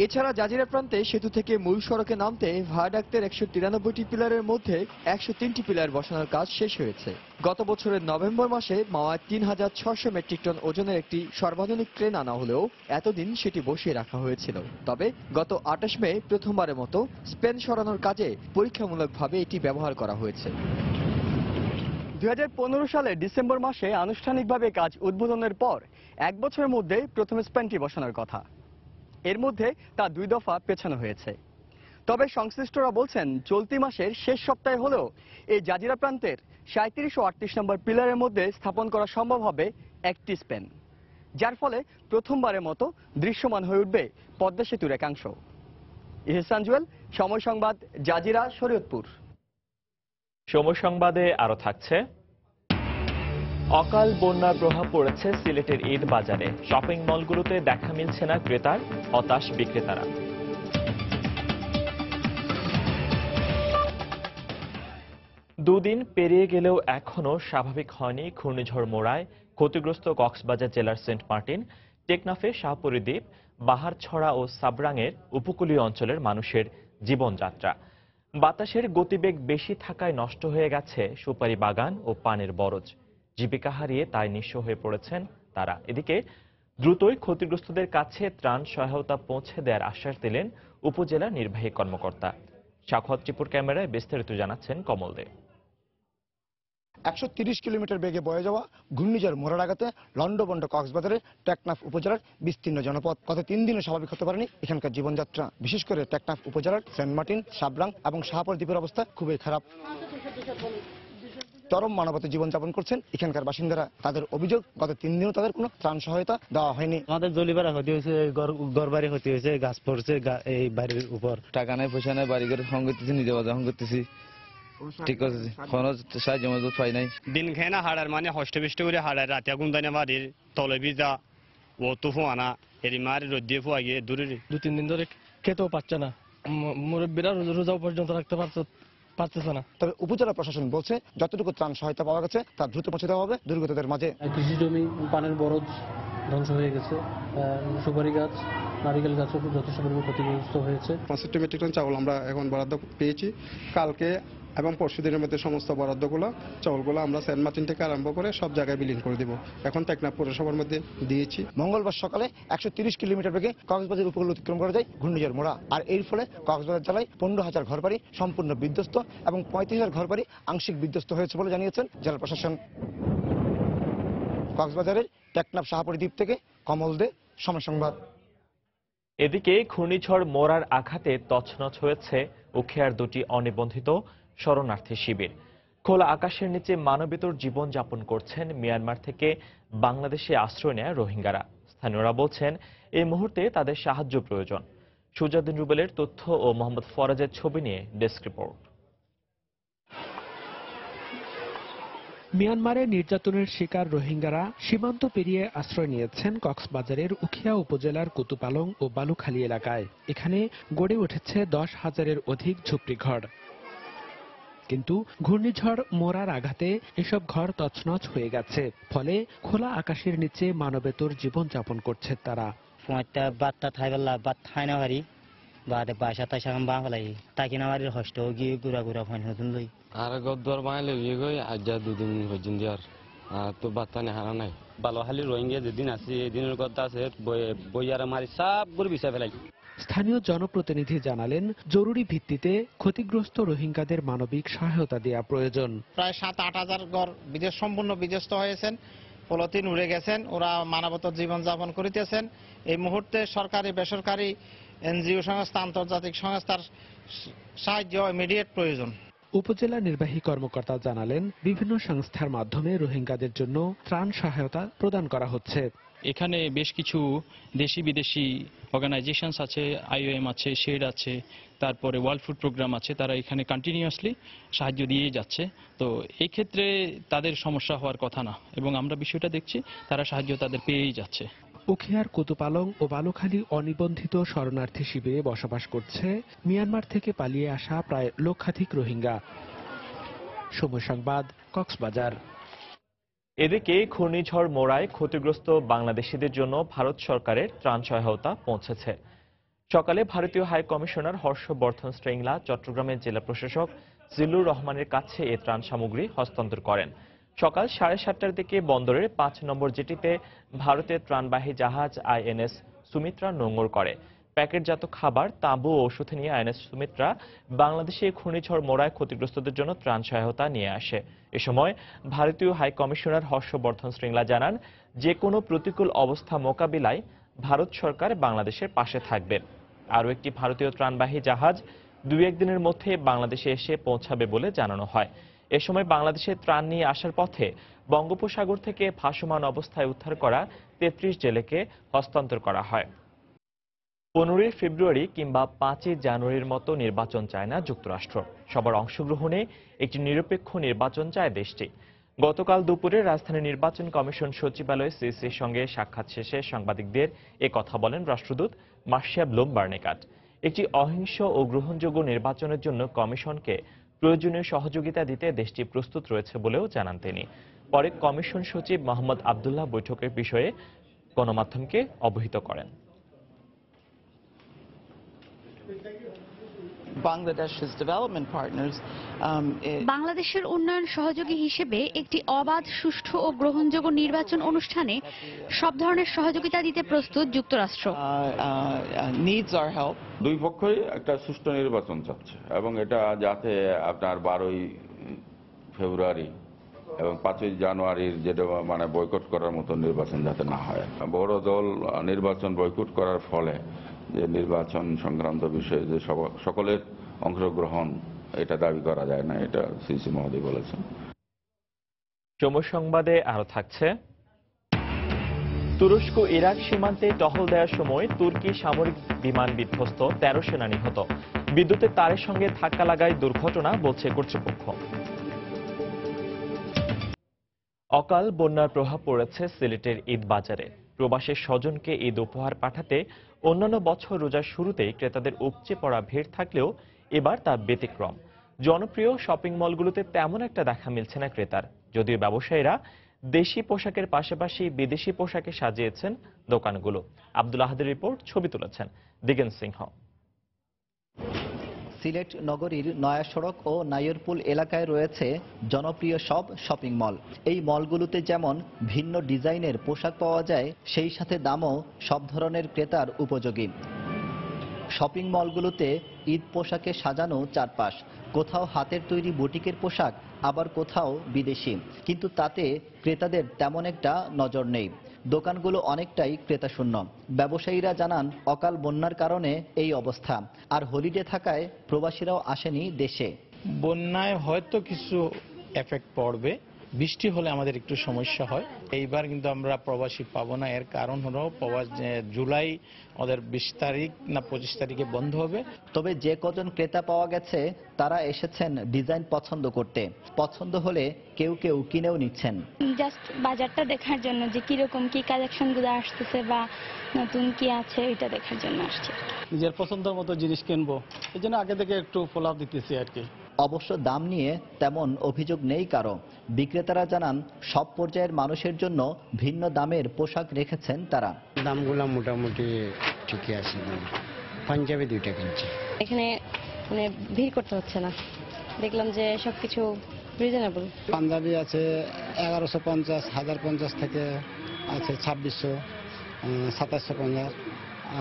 এছাড়া জাজিরা প্রান্তে সেতু থেকে মূল সড়কে নামতে ভায়াডাক্টের 193টি পিলারের মধ্যে 103টি পিলার বসানোর কাজ শেষ হয়েছে। গত বছরের নভেম্বর মাসে মাওয়ায় 3600 মেট্রিক টন ওজনের একটি সর্বাধুনিক ক্রেন আনা হলেও এতদিন সেটি বসিয়ে রাখা হয়েছিল। তবে গত 28 মে প্রথমবারের মতো স্পেন সরানোর কাজে পরীক্ষামূলকভাবে এটি ব্যবহার করা হয়েছে। 2015 সালের ডিসেম্বর মাসে আনুষ্ঠানিকভাবে কাজ উদ্বোধনের পর এক বছরের মধ্যে প্রথম স্প্যানটি বসানোর কথা। এর মধ্যে তা 2 দফা পেছানো হয়েছে। তবে সংশ্লিষ্টরা বলছেন চলতি মাসের শেষ সপ্তাহে হলেও এই জাজিরা প্রান্তের 37 ও 38 নম্বর পিলারের মধ্যে স্থাপন করা সম্ভব হবে একটি স্প্যান, যার ফলে প্রথমবারের মতো দৃশ্যমান হয়ে উঠবে পদ্মা সেতুর একাংশ। ইহসান জুয়েল, সময় সংবাদ, জাজিরা, শরীয়তপুর। সময় সংবাদে আরো থাকছে, অকাল বন্যার প্রভাব পড়েছে সিলেটের ঈদ বাজারে। শপিং মলগুলোতে দেখা মিলছে না ক্রেতার, হতাশ বিক্রেতারা। দুদিন পেরিয়ে গেলেও এখনো স্বাভাবিক হয়নি ঘূর্ণিঝড় মোরায় ক্ষতিগ্রস্ত কক্সবাজার জেলার সেন্ট মার্টিন, টেকনাফে শাহপুরী দ্বীপ, বাহারছড়া ও সাবরাঙের উপকূলীয় অঞ্চলের মানুষের জীবনযাত্রা। বাতাসের গতিবেগ বেশি থাকায় নষ্ট হয়ে গেছে সুপারি বাগান ও পানের বরজ। জীবিকা হারিয়ে তাই নিঃস্ব হয়ে পড়েছেন তারা। এদিকে দ্রুতই ক্ষতিগ্রস্তদের কাছে ত্রাণ সহায়তা পৌঁছে দেওয়ার আশ্বাস দিলেন উপজেলা নির্বাহী কর্মকর্তা। সাখাওয়াত টিপুর ক্যামেরায় বিস্তারিত জানাচ্ছেন কমল দে। 130 কিলোমিটার বেগে বয়ে যাওয়া ঘূর্ণিঝড় মোরার আঘাতে লন্ডভন্ড কক্সবাজারের টেকনাফ উপজেলার বিস্তীর্ণ জনপদ গত 3 দিনও স্বাভাবিক হতে পারেনি এখানকার জীবনযাত্রা। বিশেষ করে টেকনাফ উপজেলার সেন্ট মার্টিন, সাবরাং এবং শাহপুর দ্বীপের অবস্থা খুবই খারাপ। চরম মানবতা জীবনযাপন করছেন এখানকার বাসিন্দারা। তাদের অভিযোগ, গত 3 দিনও তাদের কোনো ত্রাণ সহায়তা দেওয়া হয়নি। আমাদের জলিপাড়া ক্ষতি হয়েছে, ঘর বাড়ি ক্ষতি হয়েছে, গাছ পড়ছে এই বাড়ির উপর। টাকা নাই, পয়সা নাই, বাড়ি ঘর সঙ্গ করতেছি, নিজে বাজার করতেছি, ঠিক আছে, কোনো সাহায্য মজুত পাই নাই। দিন খাই না হাড়ার মানে হষ্ট বিষ্ট করে হাড়ার রাতে গুন্দানে বাড়ির তলে ভিজা ও তো ফোয়ানা এরি মারি রোদ দিয়ে ফোয়া গিয়ে দূরে 2-3 দিন ধরে খেতেও পাচ্ছে না, মুরব্বীরা রোজাও পর্যন্ত রাখতে পারতেছে না। তবে উপজেলা প্রশাসন বলছে যতটুকু ত্রাণ সহায়তা পাওয়া গেছে তা দ্রুত পৌঁছে দেওয়া হবে দুর্গতদের মাঝে। কৃষি জমি, পানের বরজ ধ্বংস হয়ে গেছে, সুপারি গাছ, নারিকেল গাছও যথেষ্ট পরিমাণে ক্ষতিগ্রস্ত হয়েছে। 65 মেট্রিক টন চাউল আমরা এখন বরাদ্দ পেয়েছি। কালকে এবং পরশু দিনের মধ্যে সমস্ত বরাদ্দগুলো চাউলগুলো আমরা সেন্ট মার্টিন থেকে আরম্ভ করে সব জায়গায় বিলীন করে দেব। এখন টেকনাফ পৌরসভার মধ্যে দিয়েছি। মঙ্গলবার সকালে 130 কিলোমিটার বেগে কক্সবাজার উপকূল অতিক্রম করা যায় ঘূর্ণিঝড় মোরা। আর এর ফলে কক্সবাজার জেলায় 15,000 ঘরবাড়ি সম্পূর্ণ বিধ্বস্ত এবং 35,000 ঘরবাড়ি আংশিক বিধ্বস্ত হয়েছে বলে জানিয়েছেন জেলা প্রশাসন। কক্সবাজারের টেকনাফ শাহপুরী দ্বীপ থেকে কমল দে, সময় সংবাদ। এদিকে ঘূর্ণিঝড় মোরার আঘাতে তছনছ হয়েছে উখিয়ার দুটি অনিবন্ধিত শরণার্থী শিবির। খোলা আকাশের নিচে মানবেতর জীবন যাপন করছেন মিয়ানমার থেকে বাংলাদেশে আশ্রয় নেয়া রোহিঙ্গারা। স্থানীয়রা বলছেন এই মুহূর্তে তাদের সাহায্য প্রয়োজন। সুজাউদ্দিন রুবেলের তথ্য ও মোহাম্মদ ফরাজের ছবি নিয়ে ডেস্ক রিপোর্ট। মিয়ানমারে নির্যাতনের শিকার রোহিঙ্গারা সীমান্ত পেরিয়ে আশ্রয় নিয়েছেন কক্সবাজারের উখিয়া উপজেলার কুতুপালং ও বালুখালী এলাকায়। এখানে গড়ে উঠেছে 10,000-এর অধিক ঝুপড়িঘর। কিন্তু ঘূর্ণিঝড় মোরার আঘাতে এসব ঘর তছনছ হয়ে গেছে। ফলে খোলা আকাশের নিচে মানবেতর জীবন যাপন করছে তারা। বাত্তা থাইবেলা বাত থাই না পারি বাদে বাসা তাই সাকাম বা ফেলাই তাকে না বাড়ির হষ্ট গিয়ে গুড়া গুড়া ফাইন হতুন লই আর গদ্দর বানাইলে বিয়ে গই আজ 2 দিন হইছেন দিয়ার তো বাত্তা নে হারা নাই। বালুখালী রোহিঙ্গা যেদিন আছে এদিনের কথা আছে বইয়ারা মারি সব করে বিষয় ফেলাই। স্থানীয় জনপ্রতিনিধি জানালেন জরুরি ভিত্তিতে ক্ষতিগ্রস্ত রোহিঙ্গাদের মানবিক সহায়তা দেওয়া প্রয়োজন। প্রায় 7-8 হাজার ঘর সম্পূর্ণ বিধ্বস্ত হয়েছেন, পলিথিন উড়ে গেছেন, ওরা মানবতার জীবনযাপন করিতেছেন। এই মুহূর্তে সরকারি বেসরকারি এনজিও সংস্থা, আন্তর্জাতিক সংস্থার সাহায্য ইমিডিয়েট প্রয়োজন। উপজেলা নির্বাহী কর্মকর্তা জানালেন বিভিন্ন সংস্থার মাধ্যমে রোহিঙ্গাদের জন্য ত্রাণ সহায়তা প্রদান করা হচ্ছে। এখানে বেশ কিছু দেশি বিদেশি অর্গানাইজেশনস আছে, IOM আছে, শেড আছে, তারপরে ওয়ার্ল্ড ফুড প্রোগ্রাম আছে। তারা এখানে কন্টিনিউয়াসলি সাহায্য দিয়ে যাচ্ছে। তো এই ক্ষেত্রে তাদের সমস্যা হওয়ার কথা না, এবং আমরা বিষয়টা দেখছি তারা সাহায্য তাদের পেয়েই যাচ্ছে। উখিয়ার কুতুপালং ও বালুখালী অনিবন্ধিত শরণার্থী শিবিরে বসবাস করছে মিয়ানমার থেকে পালিয়ে আসা প্রায় লক্ষাধিক রোহিঙ্গা। সময় সংবাদ, কক্সবাজার। এদিকে ঘূর্ণিঝড় মোরায় ক্ষতিগ্রস্ত বাংলাদেশিদের জন্য ভারত সরকারের ত্রাণ সহায়তা পৌঁছেছে। সকালে ভারতীয় হাই কমিশনার হর্ষবর্ধন শ্রিংলা চট্টগ্রামের জেলা প্রশাসক জিল্লুর রহমানের কাছে এ ত্রাণ সামগ্রী হস্তান্তর করেন। সকাল 7:30টার দিকে বন্দরের 5 নম্বর জেটিতে ভারতের ত্রাণবাহী জাহাজ আইএনএস সুমিত্রা নোঙর করে। প্যাকেটজাত খাবার, তাঁবু ও ওষুধ নিয়ে আইএনএস সুমিত্রা বাংলাদেশে ঘূর্ণিঝড় মোড়ায় ক্ষতিগ্রস্তদের জন্য ত্রাণ সহায়তা নিয়ে আসে। এ সময় ভারতীয় হাই কমিশনার হর্ষবর্ধন শ্রিংলা জানান, যে কোনো প্রতিকূল অবস্থা মোকাবিলায় ভারত সরকার বাংলাদেশের পাশে থাকবে। আরও একটি ভারতীয় ত্রাণবাহী জাহাজ 2-1 দিনের মধ্যে বাংলাদেশে এসে পৌঁছাবে বলে জানানো হয়। এ সময় বাংলাদেশে ত্রাণ নিয়ে আসার পথে বঙ্গোপসাগর থেকে ভাসমান অবস্থায় উদ্ধার করা 33 জেলেকে হস্তান্তর করা হয়। 15 ফেব্রুয়ারি কিংবা 5 জানুয়ারির মতো নির্বাচন চায় না যুক্তরাষ্ট্র। সবার অংশগ্রহণে একটি নিরপেক্ষ নির্বাচন চায় দেশটি। গতকাল দুপুরে রাজধানী নির্বাচন কমিশন সচিবালয়ে সিসির সঙ্গে সাক্ষাৎ শেষে সাংবাদিকদের এ কথা বলেন রাষ্ট্রদূত মার্শিয়া ব্লুম বার্নেকাট। একটি অহিংস ও গ্রহণযোগ্য নির্বাচনের জন্য কমিশনকে প্রয়োজনীয় সহযোগিতা দিতে দেশটি প্রস্তুত রয়েছে বলেও জানান তিনি। পরে কমিশন সচিব মোহাম্মদ আবদুল্লাহ বৈঠকের বিষয়ে গণমাধ্যমকে অবহিত করেন। বাংলাদেশের উন্নয়ন সহযোগী হিসেবে একটি অবাধ, সুষ্ঠু ও গ্রহণযোগ্য নির্বাচন অনুষ্ঠানে সব ধরনের সহযোগিতা দিতে প্রস্তুত যুক্তরাষ্ট্র। দুই পক্ষই একটা সুষ্ঠু নির্বাচন চাচ্ছে এবং এটা যাতে আপনার 12ই ফেব্রুয়ারি এবং 5ই জানুয়ারির যেটা মানে বয়কট করার মতো নির্বাচন যাতে না হয়। বড় দল নির্বাচন বয়কট করার ফলে যে নির্বাচন সংক্রান্ত বিষয়ে যে সকলের অংশগ্রহণ এটা দাবি করা যায় না, এটা সিসি মহোদয় বলেছেন। সময় সংবাদে আরো থাকছে, তুরস্ক ইরাক সীমান্তে টহল দেওয়ার সময় তুর্কি সামরিক বিমান বিধ্বস্ত, 13 সেনা নিহত। বিদ্যুতের তারের সঙ্গে ধাক্কা লাগায় দুর্ঘটনা, বলছে কর্তৃপক্ষ। অকাল বন্যার প্রভাব পড়েছে সিলেটের ঈদ বাজারে। প্রবাসী স্বজনকে ঈদ উপহার পাঠাতে অন্যান্য বছর রোজার শুরুতেই ক্রেতাদের উপচে পড়া ভিড় থাকলেও এবার তা ব্যতিক্রম। জনপ্রিয় শপিং মলগুলোতে তেমন একটা দেখা মিলছে না ক্রেতার, যদিও ব্যবসায়ীরা দেশি পোশাকের পাশাপাশি বিদেশি পোশাকে সাজিয়েছেন দোকানগুলো। আব্দুল আহাদের রিপোর্ট, ছবি তুলেছেন দিগেন সিংহ। সিলেট নগরীর নয়া সড়ক ও নাইরপুল এলাকায় রয়েছে জনপ্রিয় সব শপিং মল। এই মলগুলোতে যেমন ভিন্ন ডিজাইনের পোশাক পাওয়া যায়, সেই সাথে দামও সব ধরনের ক্রেতার উপযোগী। শপিং মলগুলোতে ঈদ পোশাকে সাজানো চারপাশ, কোথাও হাতের তৈরি বুটিকের পোশাক, আবার কোথাও বিদেশি, কিন্তু তাতে ক্রেতাদের তেমন একটা নজর নেই। দোকানগুলো অনেকটাই ক্রেতাশূন্য। ব্যবসায়ীরা জানান, অকাল বন্যার কারণে এই অবস্থা, আর হলিডে থাকায় প্রবাসীরাও আসেনি দেশে। বন্যায় হয়তো কিছু এফেক্ট পড়বে, বৃষ্টি হলে আমাদের একটু সমস্যা হয়। এইবার কিন্তু আমরা প্রবাসী পাবো না, এর কারণ হলো জুলাই ওদের 20 তারিখ না 25 তারিখে বন্ধ হবে। তবে যে কজন ক্রেতা পাওয়া গেছে তারা এসেছেন ডিজাইন পছন্দ করতে, পছন্দ হলে কেউ কেউ কিনেও নিচ্ছেন। জাস্ট বাজারটা দেখার জন্য যে কিরকম কি কালেকশন গুলো আসতেছে বা নতুন কি আছে ওইটা দেখার জন্য আসছে। নিজের পছন্দের মতো জিনিস কিনবো, এই জন্য আগে থেকে একটু ফলো আপ দিতেছি আর কি। অবশ্য দাম নিয়ে তেমন অভিযোগ নেই কারো। বিক্রেতারা জানান, সব পর্যায়ের মানুষের জন্য ভিন্ন দামের পোশাক রেখেছেন তারা। দামগুলো মোটামুটি ঠিকই আছে। পাঞ্জাবি 2টা কিনছি। এখানে মানে ভিড় করতে হচ্ছে না, দেখলাম যে সবকিছু রিজনেবল। পাঞ্জাবি আছে 1150, 1050 থেকে আছে 2600, 2750,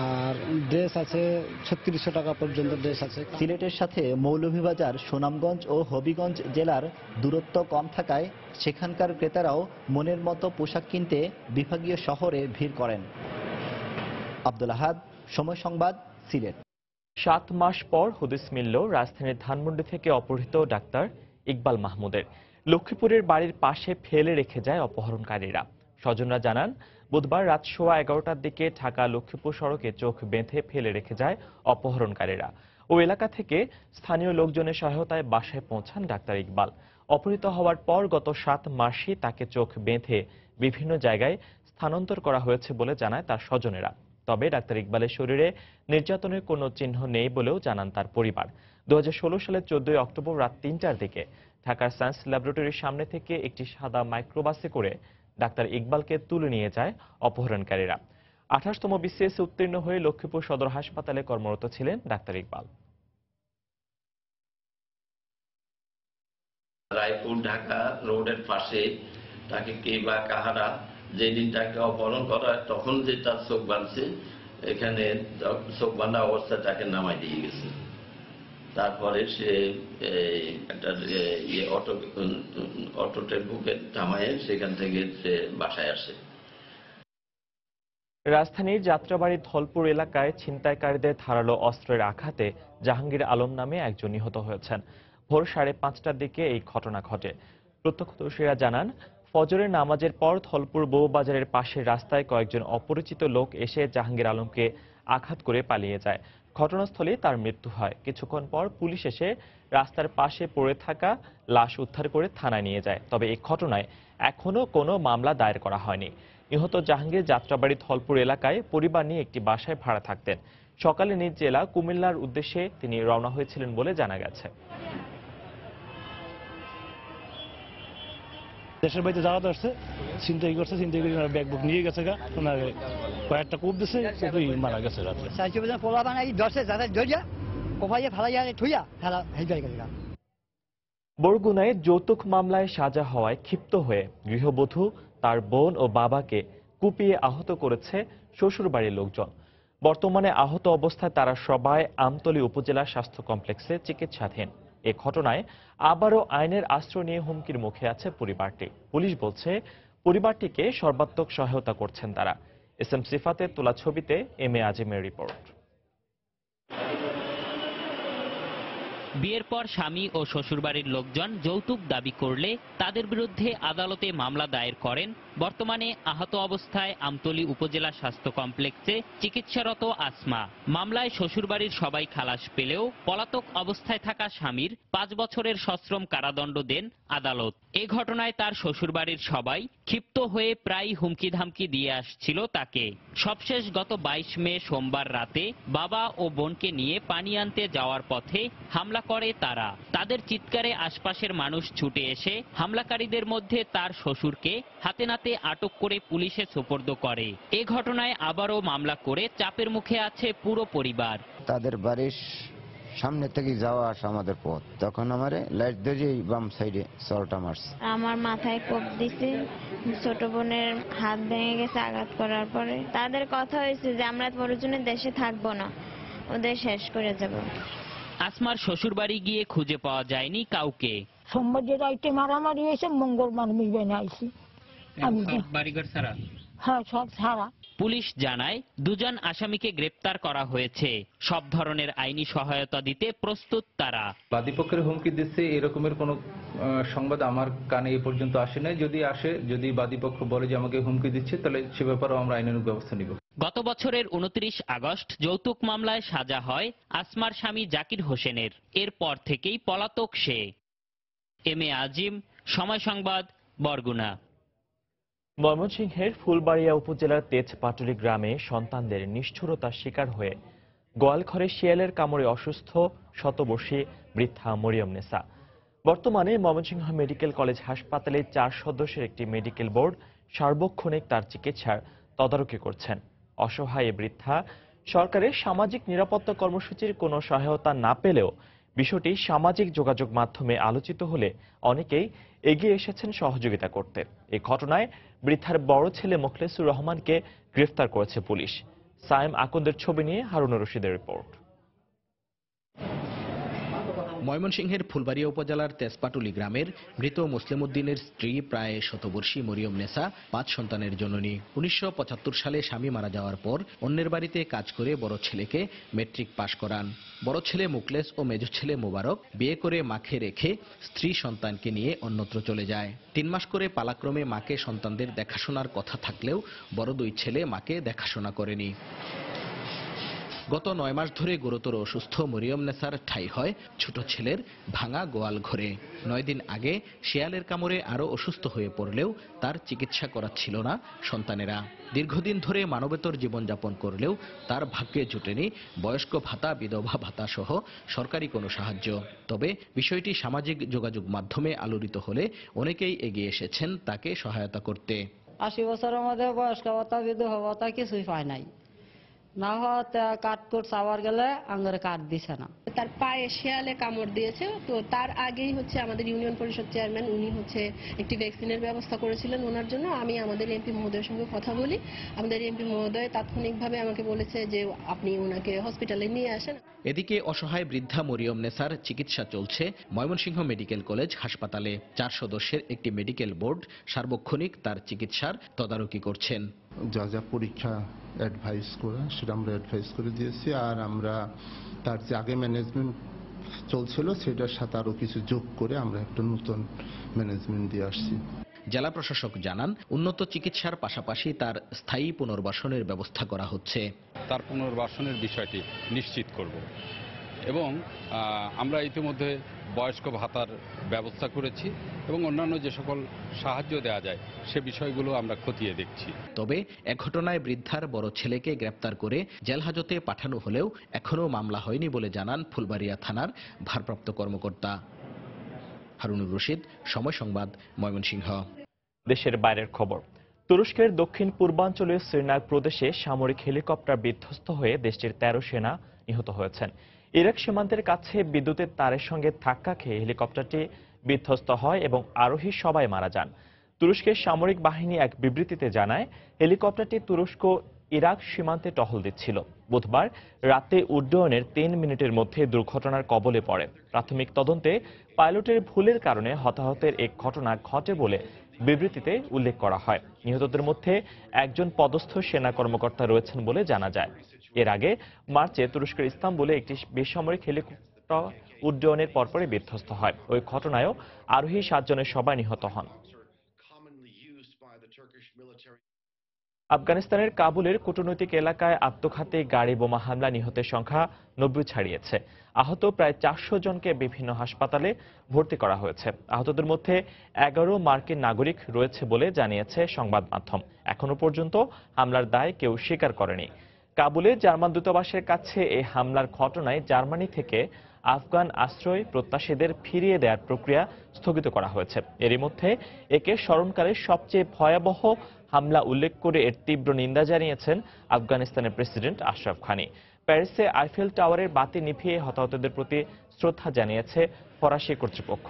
আর ড্রেস আছে 3600 টাকা পর্যন্ত ড্রেস আছে। সিলেটের সাথে মৌলভীবাজার, সুনামগঞ্জ ও হবিগঞ্জ জেলার দূরত্ব কম থাকায় সেখানকার ক্রেতারাও মনের মতো পোশাক কিনতে বিভাগীয় শহরে ভিড় করেন। আব্দুল আহাদ, সময় সংবাদ, সিলেট। 7 মাস পর হদিস মিলল রাজধানীর ধানমন্ডি থেকে অপহৃত ডাক্তার ইকবাল মাহমুদের। লক্ষ্মীপুরের বাড়ির পাশে ফেলে রেখে যায় অপহরণকারীরা। স্বজনরা জানান, বুধবার রাত 11:15টার দিকে ঢাকা লক্ষ্মীপুর সড়কে চোখ বেঁধে ফেলে রেখে যায় অপহরণকারীরা। ওই এলাকা থেকে স্থানীয় লোকজনের সহায়তায় বাসায় পৌঁছান ডাক্তার ইকবাল। অপহৃত হওয়ার পর গত 7 মাসই তাকে চোখ বেঁধে বিভিন্ন জায়গায় স্থানান্তর করা হয়েছে বলে জানায় তার স্বজনেরা। তবে ডাক্তার ইকবালের শরীরে নির্যাতনের কোনো চিহ্ন নেই বলেও জানান তার পরিবার। 2016 সালের 14 অক্টোবর রাত 3টার দিকে ঢাকার সায়েন্স ল্যাবরেটরির সামনে থেকে একটি সাদা মাইক্রোবাসে করে ডাক্তার ইকবালকে তুলে নিয়ে যায় অপহরণকারীরা। 28তম BCS উত্তীর্ণ হয়ে লক্ষ্মীপুর সদর হাসপাতালে কর্মরত ছিলেন ডাক্তার ইকবাল। রায়পুর ঢাকা রোডের পাশে তাকে কে বা কাহারা যেদিন তাকে অপহরণ করা হয় তখন যে তার চোখ বাঁধছে, এখানে চোখ বাঁধা অবস্থায় তাকে নামাই দিয়ে গেছে। তারপরে সে একটা অটো টেম্পুকে থামায় সেখান থেকে সে বাসায় আসে। রাজধানীর যাত্রাবাড়ির ধলপুর এলাকায় ছিনতাইকারীদের ধারালো অস্ত্রের আঘাতে জাহাঙ্গীর আলম নামে একজন নিহত হয়েছেন। ভোর 5:30টার দিকে এই ঘটনা ঘটে। প্রত্যক্ষদর্শীরা জানান, ফজরের নামাজের পর ধলপুর বউবাজারের পাশের রাস্তায় কয়েকজন অপরিচিত লোক এসে জাহাঙ্গীর আলমকে আঘাত করে পালিয়ে যায়। ঘটনাস্থলে তার মৃত্যু হয়। কিছুক্ষণ পর পুলিশ এসে রাস্তার পাশে পড়ে থাকা লাশ উদ্ধার করে থানায় নিয়ে যায়। তবে এই ঘটনায় এখনো কোনো মামলা দায়ের করা হয়নি। নিহত জাহাঙ্গীর যাত্রাবাড়ি ধলপুর এলাকায় পরিবার নিয়ে একটি বাসায় ভাড়া থাকতেন। সকালে নিজ জেলা কুমিল্লার উদ্দেশ্যে তিনি রওনা হয়েছিলেন বলে জানা গেছে। দেশের বাড়িতে যাওয়া ধরছে, ছিনতাই করছে, ছিনতাই করে ব্যাগ বুক নিয়ে গেছে, কয়েকটা কূপ দিছে, মারা গেছে রাত্রে। বরগুনায় যৌতুক মামলায় সাজা হওয়ায় ক্ষিপ্ত হয়ে গৃহবধূ তার বোন ও বাবাকে কুপিয়ে আহত করেছে শ্বশুরবাড়ির লোকজন। বর্তমানে আহত অবস্থায় তারা সবাই আমতলী উপজেলা স্বাস্থ্য কমপ্লেক্সে চিকিৎসাধীন। এ ঘটনায় আবারও আইনের আশ্রয় নিয়ে হুমকির মুখে আছে পরিবারটি। পুলিশ বলছে, পরিবারটিকে সর্বাত্মক সহায়তা করছেন তারা। SM সিফাতের তোলা ছবিতে MA আজিমের রিপোর্ট। বিয়ের পর স্বামী ও শ্বশুরবাড়ির লোকজন যৌতুক দাবি করলে তাদের বিরুদ্ধে আদালতে মামলা দায়ের করেন বর্তমানে আহত অবস্থায় আমতলী উপজেলা স্বাস্থ্য কমপ্লেক্সে চিকিৎসারত আসমা। মামলায় শ্বশুরবাড়ির সবাই খালাস পেলেও পলাতক অবস্থায় থাকা স্বামীর 5 বছরের সশ্রম কারাদণ্ড দেন আদালত। এ ঘটনায় তার শ্বশুরবাড়ির সবাই ক্ষিপ্ত হয়ে প্রায় হুমকি ধামকি দিয়ে আসছিল তাকে। সবশেষ গত 22 মে সোমবার রাতে বাবা ও বোনকে নিয়ে পানি আনতে যাওয়ার পথে হামলা করে তারা। তাদের চিৎকারে আশপাশের মানুষ ছুটে এসে হামলাকারীদের মধ্যে তার শ্বশুরকে হাতে নাতে আটক করে পুলিশে সোপর্দ করে। এ ঘটনায় আবারও মামলা করে চাপের মুখে আছে পুরো পরিবার। তাদের বাড়ির সামনে থেকে যাওয়া আসা আমাদের পথ, তখন আমারে লাইট ধরে বাম সাইডে সলটা মারছে। আমার মাথায় কোপ দিছে, ছোট বোনের হাত ভেঙে গেছে আঘাত করার পরে। তাদের কথা হয়েছে যে আমরা পরজনে দেশে থাকবো না, ওদের শেষ করে যাব। আসমার শ্বশুরবাড়ি গিয়ে খুঁজে পাওয়া যায়নি কাউকে। সোমবার যে রাইতে মারামারি হয়েছে, মঙ্গলবার মিলবে আইছি। বাড়িঘর ছাড়া? হ্যাঁ, সব ছাড়া। পুলিশ জানায় 2 জন আসামিকে গ্রেপ্তার করা হয়েছে। সব ধরনের আইনি সহায়তা দিতে প্রস্তুত তারা। বাদীপক্ষের হুমকি দিচ্ছে এরকমের কোনো সংবাদ আমার কানে এ পর্যন্ত আসে নাই। যদি আসে, যদি বাদীপক্ষ বলে যে আমাকে হুমকি দিচ্ছে, তাহলে সে ব্যাপারেও আমরা আইনানুগ ব্যবস্থা নিব। গত বছরের 29 আগস্ট যৌতুক মামলায় সাজা হয় আসমার স্বামী জাকির হোসেনের। এরপর থেকেই পলাতক সে। MA আজিম, সময় সংবাদ, বরগুনা। ময়মনসিংহের ফুলবাড়িয়া উপজেলার তেজপাটুলি গ্রামে সন্তানদের নিষ্ঠুরতার শিকার হয়ে গোয়ালঘরে শিয়ালের কামড়ে অসুস্থ শতবর্ষী বৃদ্ধা মরিয়ম নেসা। বর্তমানে ময়মনসিংহ মেডিকেল কলেজ হাসপাতালে 4 সদস্যের একটি মেডিকেল বোর্ড সার্বক্ষণিক তার চিকিৎসার তদারকি করছেন। অসহায় বৃদ্ধা সরকারের সামাজিক নিরাপত্তা কর্মসূচির কোনো সহায়তা না পেলেও বিষয়টি সামাজিক যোগাযোগ মাধ্যমে আলোচিত হলে অনেকেই এগিয়ে এসেছেন সহযোগিতা করতে। এই ঘটনায় বৃদ্ধার বড় ছেলে মোখলেসুর রহমানকে গ্রেফতার করেছে পুলিশ। সায়েম আকন্দের ছবি নিয়ে হারুনুর রশিদের রিপোর্ট। ময়মনসিংহের ফুলবাড়িয়া উপজেলার তেজপাটুলি গ্রামের মৃত মুসলিম উদ্দিনের স্ত্রী প্রায় শতবর্ষী মরিয়ম নেসা 5 সন্তানের জননী। 1975 সালে স্বামী মারা যাওয়ার পর অন্যের বাড়িতে কাজ করে বড় ছেলেকে ম্যাট্রিক পাশ করান। বড় ছেলে মুখলেস ও মেজ ছেলে মোবারক বিয়ে করে মাকে রেখে স্ত্রী সন্তানকে নিয়ে অন্যত্র চলে যায়। 3 মাস করে পালাক্রমে মাকে সন্তানদের দেখাশোনার কথা থাকলেও বড় 2 ছেলে মাকে দেখাশোনা করেনি। গত 9 মাস ধরে গুরুতর অসুস্থ মরিয়ম নেসার ঠাঁই হয় ছোট ছেলের ভাঙা গোয়াল ঘরে। 9 দিন আগে শিয়ালের কামড়ে আরো অসুস্থ হয়ে পড়লেও তার চিকিৎসা করাচ্ছিল না সন্তানেরা। দীর্ঘদিন ধরে মানবেতর জীবনযাপন করলেও তার ভাগ্যে জুটেনি বয়স্ক ভাতা, বিধবা ভাতা সহ সরকারি কোনো সাহায্য। তবে বিষয়টি সামাজিক যোগাযোগ মাধ্যমে আলোড়িত হলে অনেকেই এগিয়ে এসেছেন তাকে সহায়তা করতে। 80 বছরের মধ্যে বয়স্ক ভাতা বিধবা ভাতা কিছুই পায় নাই, না হওয়াতে কাঠ কোট চাওয়ার গেলে আঙ্গরে কাঠ দিছে না। তার পায়ে শেয়ালে কামড় দিয়েছে, তো তার আগেই হচ্ছে আমাদের ইউনিয়ন পরিষদ চেয়ারম্যান উনি হচ্ছে একটি ভ্যাকসিনের ব্যবস্থা করেছিলেন ওনার জন্য। আমি আমাদের এমপি মহোদয়ের সঙ্গে কথা বলি, আমাদের এমপি মহোদয় তাৎক্ষণিকভাবে আমাকে বলেছে যে আপনি ওনাকে হসপিটালে নিয়ে আসেন। এদিকে অসহায় বৃদ্ধা মরিয়ম নেসার চিকিৎসা চলছে ময়মনসিংহ মেডিকেল কলেজ হাসপাতালে। 4 সদস্যের একটি মেডিকেল বোর্ড সার্বক্ষণিক তার চিকিৎসার তদারকি করছেন। যা যা পরীক্ষা অ্যাডভাইস করা সেটা আমরা অ্যাডভাইস করে দিয়েছি, আর আমরা তার যে আগে ম্যানেজমেন্ট চলছিল সেটার সাথে আরো কিছু যোগ করে আমরা একটা নতুন ম্যানেজমেন্ট দিয়ে আসছি। জেলা প্রশাসক জানান, উন্নত চিকিৎসার পাশাপাশি তার স্থায়ী পুনর্বাসনের ব্যবস্থা করা হচ্ছে। তার পুনর্বাসনের বিষয়টি নিশ্চিত করব এবং আমরা ইতিমধ্যে বয়স্ক ভাতার ব্যবস্থা করেছি এবং অন্যান্য যে সকল সাহায্য দেওয়া যায় সে বিষয়গুলো আমরা খতিয়ে দেখছি। তবে এ ঘটনায় বৃদ্ধার বড় ছেলেকে গ্রেপ্তার করে জেল হাজতে পাঠানো হলেও এখনও মামলা হয়নি বলে জানান ফুলবাড়িয়া থানার ভারপ্রাপ্ত কর্মকর্তা। হারুনুর রশিদ, সময় সংবাদ, ময়মনসিংহ। দেশের বাইরের খবর। তুরস্কের দক্ষিণ পূর্বাঞ্চলীয় সিরনাক প্রদেশে সামরিক হেলিকপ্টার বিধ্বস্ত হয়ে দেশটির 13 সেনা নিহত হয়েছেন। ইরাক সীমান্তের কাছে বিদ্যুতের তারের সঙ্গে ধাক্কা খেয়ে হেলিকপ্টারটি বিধ্বস্ত হয় এবং আরোহী সবাই মারা যান। তুরস্কের সামরিক বাহিনী এক বিবৃতিতে জানায়, হেলিকপ্টারটি তুরস্ক ইরাক সীমান্তে টহল দিচ্ছিল। বুধবার রাতে উড্ডয়নের 3 মিনিটের মধ্যে দুর্ঘটনার কবলে পড়ে। প্রাথমিক তদন্তে পাইলটের ভুলের কারণে হতাহতের এক ঘটনা ঘটে বলে বিবৃতিতে উল্লেখ করা হয়। নিহতদের মধ্যে একজন পদস্থ সেনা কর্মকর্তা রয়েছেন বলে জানা যায়। এর আগে মার্চে তুরস্কের ইস্তাম্বুলে একটি বেসামরিক হেলিকপ্টার উড্ডয়নের পরপরই বিধ্বস্ত হয়। ওই ঘটনায়ও আরোহী 7 জনের সবাই নিহত হন। আফগানিস্তানের কাবুলের কূটনৈতিক এলাকায় আত্মঘাতী গাড়ি বোমা হামলা নিহতের সংখ্যা 90 ছাড়িয়েছে। আহত প্রায় 400 জনকে বিভিন্ন হাসপাতালে ভর্তি করা হয়েছে। আহতদের মধ্যে 11 মার্কিন নাগরিক রয়েছে বলে জানিয়েছে সংবাদ মাধ্যম। এখনো পর্যন্ত হামলার দায় কেউ স্বীকার করেনি। কাবুলে জার্মান দূতাবাসের কাছে এই হামলার ঘটনায় জার্মানি থেকে আফগান আশ্রয় প্রত্যাশীদের ফিরিয়ে দেওয়ার প্রক্রিয়া স্থগিত করা হয়েছে। এরই মধ্যে একে স্মরণকালের সবচেয়ে ভয়াবহ হামলা উল্লেখ করে এর তীব্র নিন্দা জানিয়েছেন আফগানিস্তানের প্রেসিডেন্ট আশরাফ ঘানি। প্যারিসে আইফেল টাওয়ারের বাতি নিভিয়ে হতাহতদের প্রতি শ্রদ্ধা জানিয়েছে ফরাসি কর্তৃপক্ষ।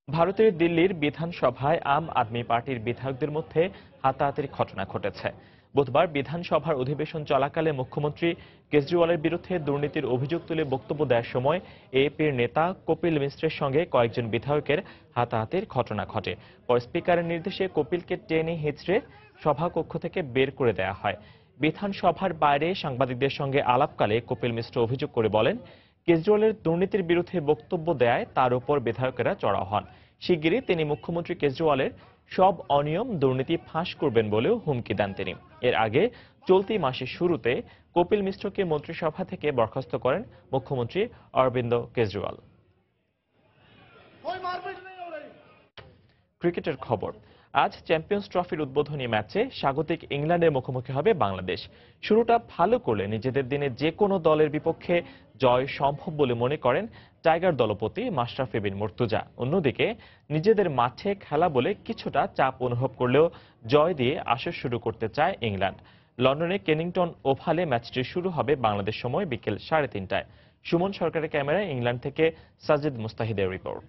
ভারতের দিল্লির বিধানসভায় আম আদমি পার্টির বিধায়কদের মধ্যে হাতাহাতির ঘটনা ঘটেছে। বুধবার বিধানসভার অধিবেশন চলাকালে মুখ্যমন্ত্রী কেজরিওয়ালের বিরুদ্ধে দুর্নীতির অভিযোগ তুলে বক্তব্য দেওয়ার সময় এপির নেতা কপিল মিশ্রের সঙ্গে কয়েকজন বিধায়কের হাতাহাতির ঘটনা ঘটে। পরে স্পিকারের নির্দেশে কপিলকে টেনে হিঁচড়ে সভাকক্ষ থেকে বের করে দেওয়া হয়। বিধানসভার বাইরে সাংবাদিকদের সঙ্গে আলাপকালে কপিল মিশ্র অভিযোগ করে বলেন, কেজরিওয়ালের দুর্নীতির বিরুদ্ধে বক্তব্য দেয় তার উপর বিধায়কেরা চড়াও হন। শিগগিরই তিনি মুখ্যমন্ত্রী কেজরিওয়ালের সব অনিয়ম দুর্নীতি ফাঁস করবেন বলেও হুমকি দেন তিনি। এর আগে চলতি মাসের শুরুতে কপিল মিশ্রকে মন্ত্রিসভা থেকে বরখাস্ত করেন মুখ্যমন্ত্রী অরবিন্দ কেজরিওয়াল। ক্রিকেটের খবর। আজ চ্যাম্পিয়ন্স ট্রফির উদ্বোধনী ম্যাচে স্বাগতিক ইংল্যান্ডের মুখোমুখি হবে বাংলাদেশ। শুরুটা ভালো করলে নিজেদের দিনে যে কোনো দলের বিপক্ষে জয় সম্ভব বলে মনে করেন টাইগার দলপতি মাশরাফি বিন মুর্তজা। অন্যদিকে নিজেদের মাঠে খেলা বলে কিছুটা চাপ অনুভব করলেও জয় দিয়ে আসর শুরু করতে চায় ইংল্যান্ড। লন্ডনে কেনিংটন ওভালে ম্যাচটি শুরু হবে বাংলাদেশ সময় বিকেল 3:30টায়। সুমন সরকারের ক্যামেরায় ইংল্যান্ড থেকে সাজিদ মুস্তাহিদের রিপোর্ট।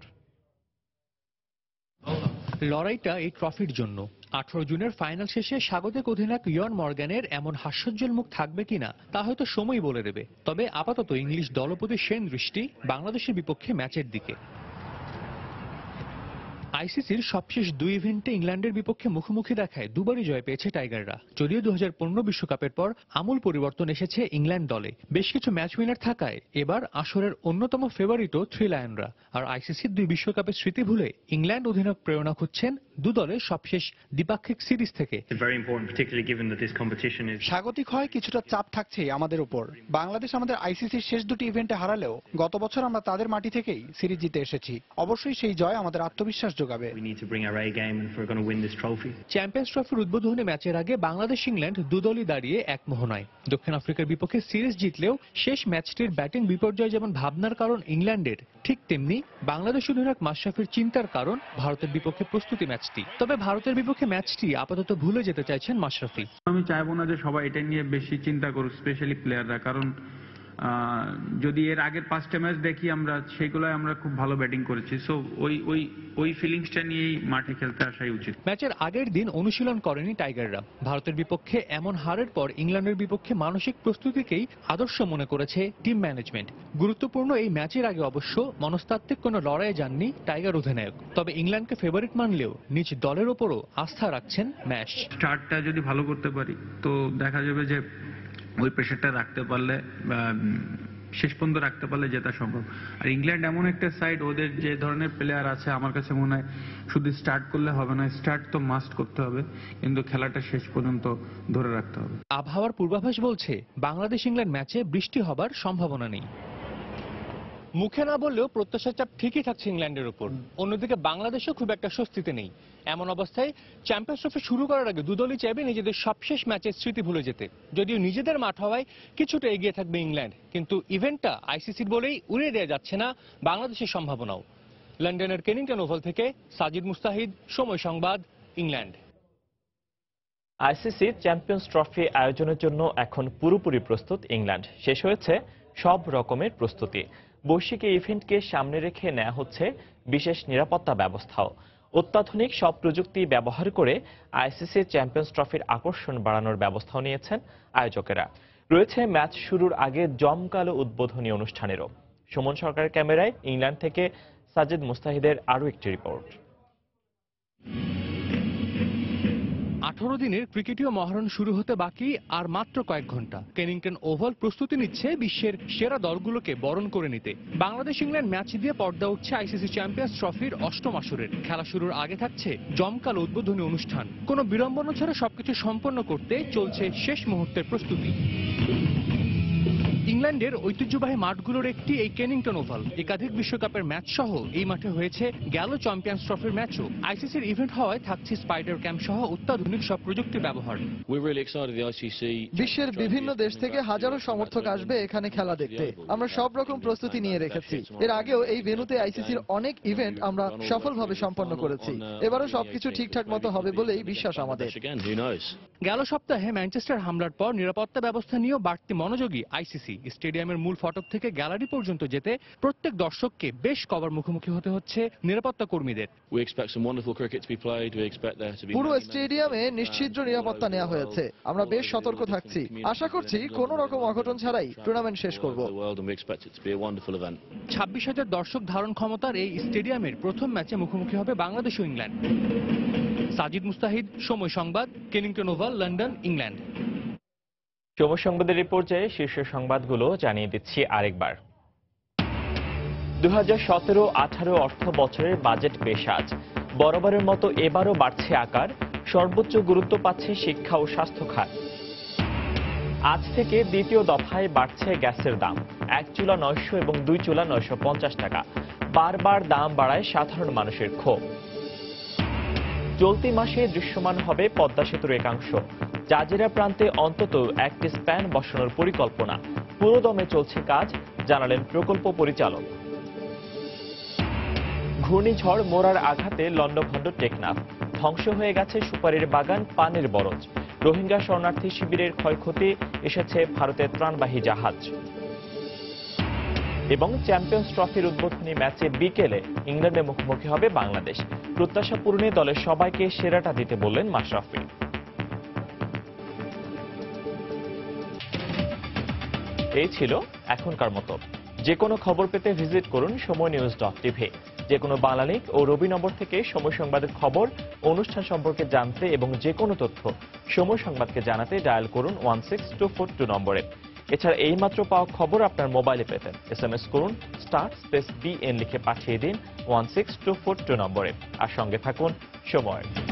লড়াইটা এই ট্রফির জন্য। 18 জুনের ফাইনাল শেষে স্বাগতিক অধিনায়ক ইয়ন মর্গ্যানের এমন হাস্যোজ্জ্বল মুখ থাকবে কিনা তা হয়তো সময় বলে দেবে। তবে আপাতত ইংলিশ দলপতির সেন দৃষ্টি বাংলাদেশের বিপক্ষে ম্যাচের দিকে। আইসিসির সবশেষ 2 ইভেন্টে ইংল্যান্ডের বিপক্ষে মুখোমুখি দেখায় দুবারই জয় পেয়েছে টাইগাররা। যদিও 2015 বিশ্বকাপের পর আমূল পরিবর্তন এসেছে ইংল্যান্ড দলে। বেশ কিছু ম্যাচ উইনার থাকায় এবার আসরের অন্যতম ফেভারিটও 3 লায়নরা। আর আইসিসির 2 বিশ্বকাপের স্মৃতি ভুলে ইংল্যান্ড অধিনায়ক প্রেরণা খুঁজছেন দু দলের সবশেষ দ্বিপাক্ষিক সিরিজ থেকে। স্বাগতিক হয় কিছুটা চাপ থাকছে আমাদের উপর। বাংলাদেশ আমাদের আইসিসির শেষ দুটি ইভেন্টে হারালেও গত বছর আমরা তাদের মাটি থেকেই সিরিজ জিতে এসেছি। অবশ্যই সেই জয় আমাদের আত্মবিশ্বাস যোগাবে। চ্যাম্পিয়ন্স ট্রফির উদ্বোধনী ম্যাচের আগে বাংলাদেশ ইংল্যান্ড দুদলই দাঁড়িয়ে এক মোহনায়। দক্ষিণ আফ্রিকার বিপক্ষে সিরিজ জিতলেও শেষ ম্যাচটির ব্যাটিং বিপর্যয় যেমন ভাবনার কারণ ইংল্যান্ডের, ঠিক তেমনি বাংলাদেশ অধিনায়ক মাশরাফির চিন্তার কারণ ভারতের বিপক্ষে প্রস্তুতি ম্যাচটি। তবে ভারতের বিপক্ষে ম্যাচটি আপাতত ভুলে যেতে চাইছেন মাশরাফি। আমি চাইবো না যে সবাই এটা নিয়ে বেশি চিন্তা করুক, স্পেশালি প্লেয়াররা, কারণ যদি এর আগের 5টা ম্যাচ দেখি আমরা, সেগুলোয় আমরা খুব ভালো ব্যাটিং করেছি। সো ওই ফিলিংসটা নিয়েই মাঠে খেলতে আসাই উচিত। ম্যাচের আগের দিন অনুশীলন করেনি টাইগাররা। ভারতের বিপক্ষে এমন হারের পর ইংল্যান্ডের বিপক্ষে মানসিক প্রস্তুতিকেই আদর্শ মনে করেছে টিম ম্যানেজমেন্ট। গুরুত্বপূর্ণ এই ম্যাচের আগে অবশ্য মনস্তাত্ত্বিক কোনো লড়াইয়ে যাননি টাইগার অধিনায়ক। তবে ইংল্যান্ডকে ফেভারিট মানলেও নিজ দলের ওপরও আস্থা রাখছেন ম্যাচ। স্টার্টটা যদি ভালো করতে পারি তো দেখা যাবে যে ওই প্রেশারটা রাখতে পারলে, শেষ পর্যন্ত রাখতে পারলে জেতা সম্ভব। আর ইংল্যান্ড এমন একটা সাইড, ওদের যে ধরনের প্লেয়ার আছে আমার কাছে মনে হয় শুধু স্টার্ট করলে হবে না, স্টার্ট তো মাস্ট করতে হবে, কিন্তু খেলাটা শেষ পর্যন্ত ধরে রাখতে হবে। আবহাওয়ার পূর্বাভাস বলছে বাংলাদেশ ইংল্যান্ড ম্যাচে বৃষ্টি হবার সম্ভাবনা নেই। মুখে না বললেও প্রত্যাশার চাপ ঠিকই থাকছে ইংল্যান্ডের উপর। অন্যদিকে বাংলাদেশও খুব একটা স্বস্তিতে নেই। এমন অবস্থায় চ্যাম্পিয়ন্স ট্রফি শুরু করার আগে দুদলই চাইবে নিজেদের সবশেষ ম্যাচের স্মৃতি ভুলে যেতে। যদিও নিজেদের মাঠ হওয়ায় কিছুটা এগিয়ে থাকবে ইংল্যান্ড, কিন্তু ইভেন্টটা আইসিসির বলেই উড়িয়ে দেওয়া যাচ্ছে না বাংলাদেশের সম্ভাবনাও। লন্ডনের কেনিংটন ওভাল থেকে সাজিদ মুস্তাহিদ, সময় সংবাদ, ইংল্যান্ড। আইসিসি চ্যাম্পিয়ন্স ট্রফি আয়োজনের জন্য এখন পুরোপুরি প্রস্তুত ইংল্যান্ড। শেষ হয়েছে সব রকমের প্রস্তুতি। বৈশ্বিক এই ইভেন্টকে সামনে রেখে নেওয়া হচ্ছে বিশেষ নিরাপত্তা ব্যবস্থাও। অত্যাধুনিক সব প্রযুক্তি ব্যবহার করে আইসিসি চ্যাম্পিয়ন্স ট্রফির আকর্ষণ বাড়ানোর ব্যবস্থাও নিয়েছেন আয়োজকেরা। রয়েছে ম্যাচ শুরুর আগে জমকালো উদ্বোধনী অনুষ্ঠানেরও। সুমন সরকারের ক্যামেরায় ইংল্যান্ড থেকে সাজিদ মুস্তাহিদের আরও একটি রিপোর্ট। 18 দিনের ক্রিকেটীয় মহারণ শুরু হতে বাকি আর মাত্র কয়েক ঘন্টা। কেনিংটন ওভাল প্রস্তুতি নিচ্ছে বিশ্বের সেরা দলগুলোকে বরণ করে নিতে। বাংলাদেশ ইংল্যান্ড ম্যাচ দিয়ে পর্দা উঠছে আইসিসি চ্যাম্পিয়ন্স ট্রফির 8ম আসরের। খেলা শুরুর আগে থাকছে জমকালো উদ্বোধনী অনুষ্ঠান। কোনো বিড়ম্বনা ছাড়া সবকিছু সম্পন্ন করতে চলছে শেষ মুহূর্তের প্রস্তুতি। ইংল্যান্ডের ঐতিহ্যবাহী মাঠগুলোর একটি এই কেনিংটন ওভাল। একাধিক বিশ্বকাপের ম্যাচ সহ এই মাঠে হয়েছে গেল চ্যাম্পিয়ন্স ট্রফির ম্যাচও। আইসিসির ইভেন্ট হওয়ায় থাকছে স্পাইডার ক্যাম্প সহ অত্যাধুনিক সব প্রযুক্তির ব্যবহার। বিশ্বের বিভিন্ন দেশ থেকে হাজারো সমর্থক আসবে এখানে খেলা দেখতে। আমরা সব রকম প্রস্তুতি নিয়ে রেখেছি। এর আগেও এই ভেন্যুতে আইসিসির অনেক ইভেন্ট আমরা সফলভাবে সম্পন্ন করেছি। এবারও সবকিছু ঠিকঠাক মতো হবে বলেই বিশ্বাস আমাদের। গেল সপ্তাহে ম্যানচেস্টার হামলার পর নিরাপত্তা ব্যবস্থা নিয়েও বাড়তি মনোযোগী আইসিসি। স্টেডিয়ামের মূল ফটক থেকে গ্যালারি পর্যন্ত যেতে প্রত্যেক দর্শককে বেশ কবার মুখোমুখি হতে হচ্ছে নিরাপত্তা কর্মীদের। পুরো স্টেডিয়ামে নিশ্ছিদ্র নিরাপত্তা নেওয়া হয়েছে। আমরা বেশ সতর্ক থাকছি। আশা করছি কোনো রকম অঘটন ছাড়াই টুর্নামেন্ট শেষ করব। 26,000 দর্শক ধারণ ক্ষমতার এই স্টেডিয়ামের প্রথম ম্যাচে মুখোমুখি হবে বাংলাদেশ ও ইংল্যান্ড। সাজিদ মুস্তাহিদ, সময় সংবাদ, কেনিংটন ওভাল, লন্ডন, ইংল্যান্ড। সময় সংবাদের এই পর্যায়ে শীর্ষ সংবাদগুলো জানিয়ে দিচ্ছি আরেকবার। 2017-18 অর্থ বছরের বাজেট পেশ আজ। বরাবরের মতো এবারও বাড়ছে আকার। সর্বোচ্চ গুরুত্ব পাচ্ছে শিক্ষা ও স্বাস্থ্য খাত। আজ থেকে দ্বিতীয় দফায় বাড়ছে গ্যাসের দাম। 1 চুলা 900 এবং 2 চুলা 950 টাকা। বারবার দাম বাড়ায় সাধারণ মানুষের ক্ষোভ। চলতি মাসে দৃশ্যমান হবে পদ্মা সেতুর একাংশ। জাজিরা প্রান্তে অন্তত একটি স্প্যান বসানোর পরিকল্পনা। পুরোদমে চলছে কাজ, জানালেন প্রকল্প পরিচালক। ঘূর্ণিঝড় মোরার আঘাতে লন্ডভন্ড টেকনাফ। ধ্বংস হয়ে গেছে সুপারির বাগান, পানের বরজ। রোহিঙ্গা শরণার্থী শিবিরের ক্ষয়ক্ষতি, এসেছে ভারতের ত্রাণবাহী জাহাজ। এবং চ্যাম্পিয়ন্স ট্রফির উদ্বোধনী ম্যাচে বিকেলে ইংল্যান্ডের মুখোমুখি হবে বাংলাদেশ। প্রত্যাশা পূরণে দলের সবাইকে সেরাটা দিতে বললেন মাশরাফি। এই ছিল এখনকার মতো। যে কোনো খবর পেতে ভিজিট করুন সময়নিউজ.tv। যে কোনো বাংলা লিংক ও রবি নম্বর থেকে সময় সংবাদের খবর, অনুষ্ঠান সম্পর্কে জানতে এবং যে কোনো তথ্য সময় সংবাদকে জানাতে ডায়াল করুন 16242 নম্বরে। এছাড়া এইমাত্র পাওয়া খবর আপনার মোবাইলে পেতেন SMS করুন *BN লিখে পাঠিয়ে দিন 16242 নম্বরে। আর সঙ্গে থাকুন সময়।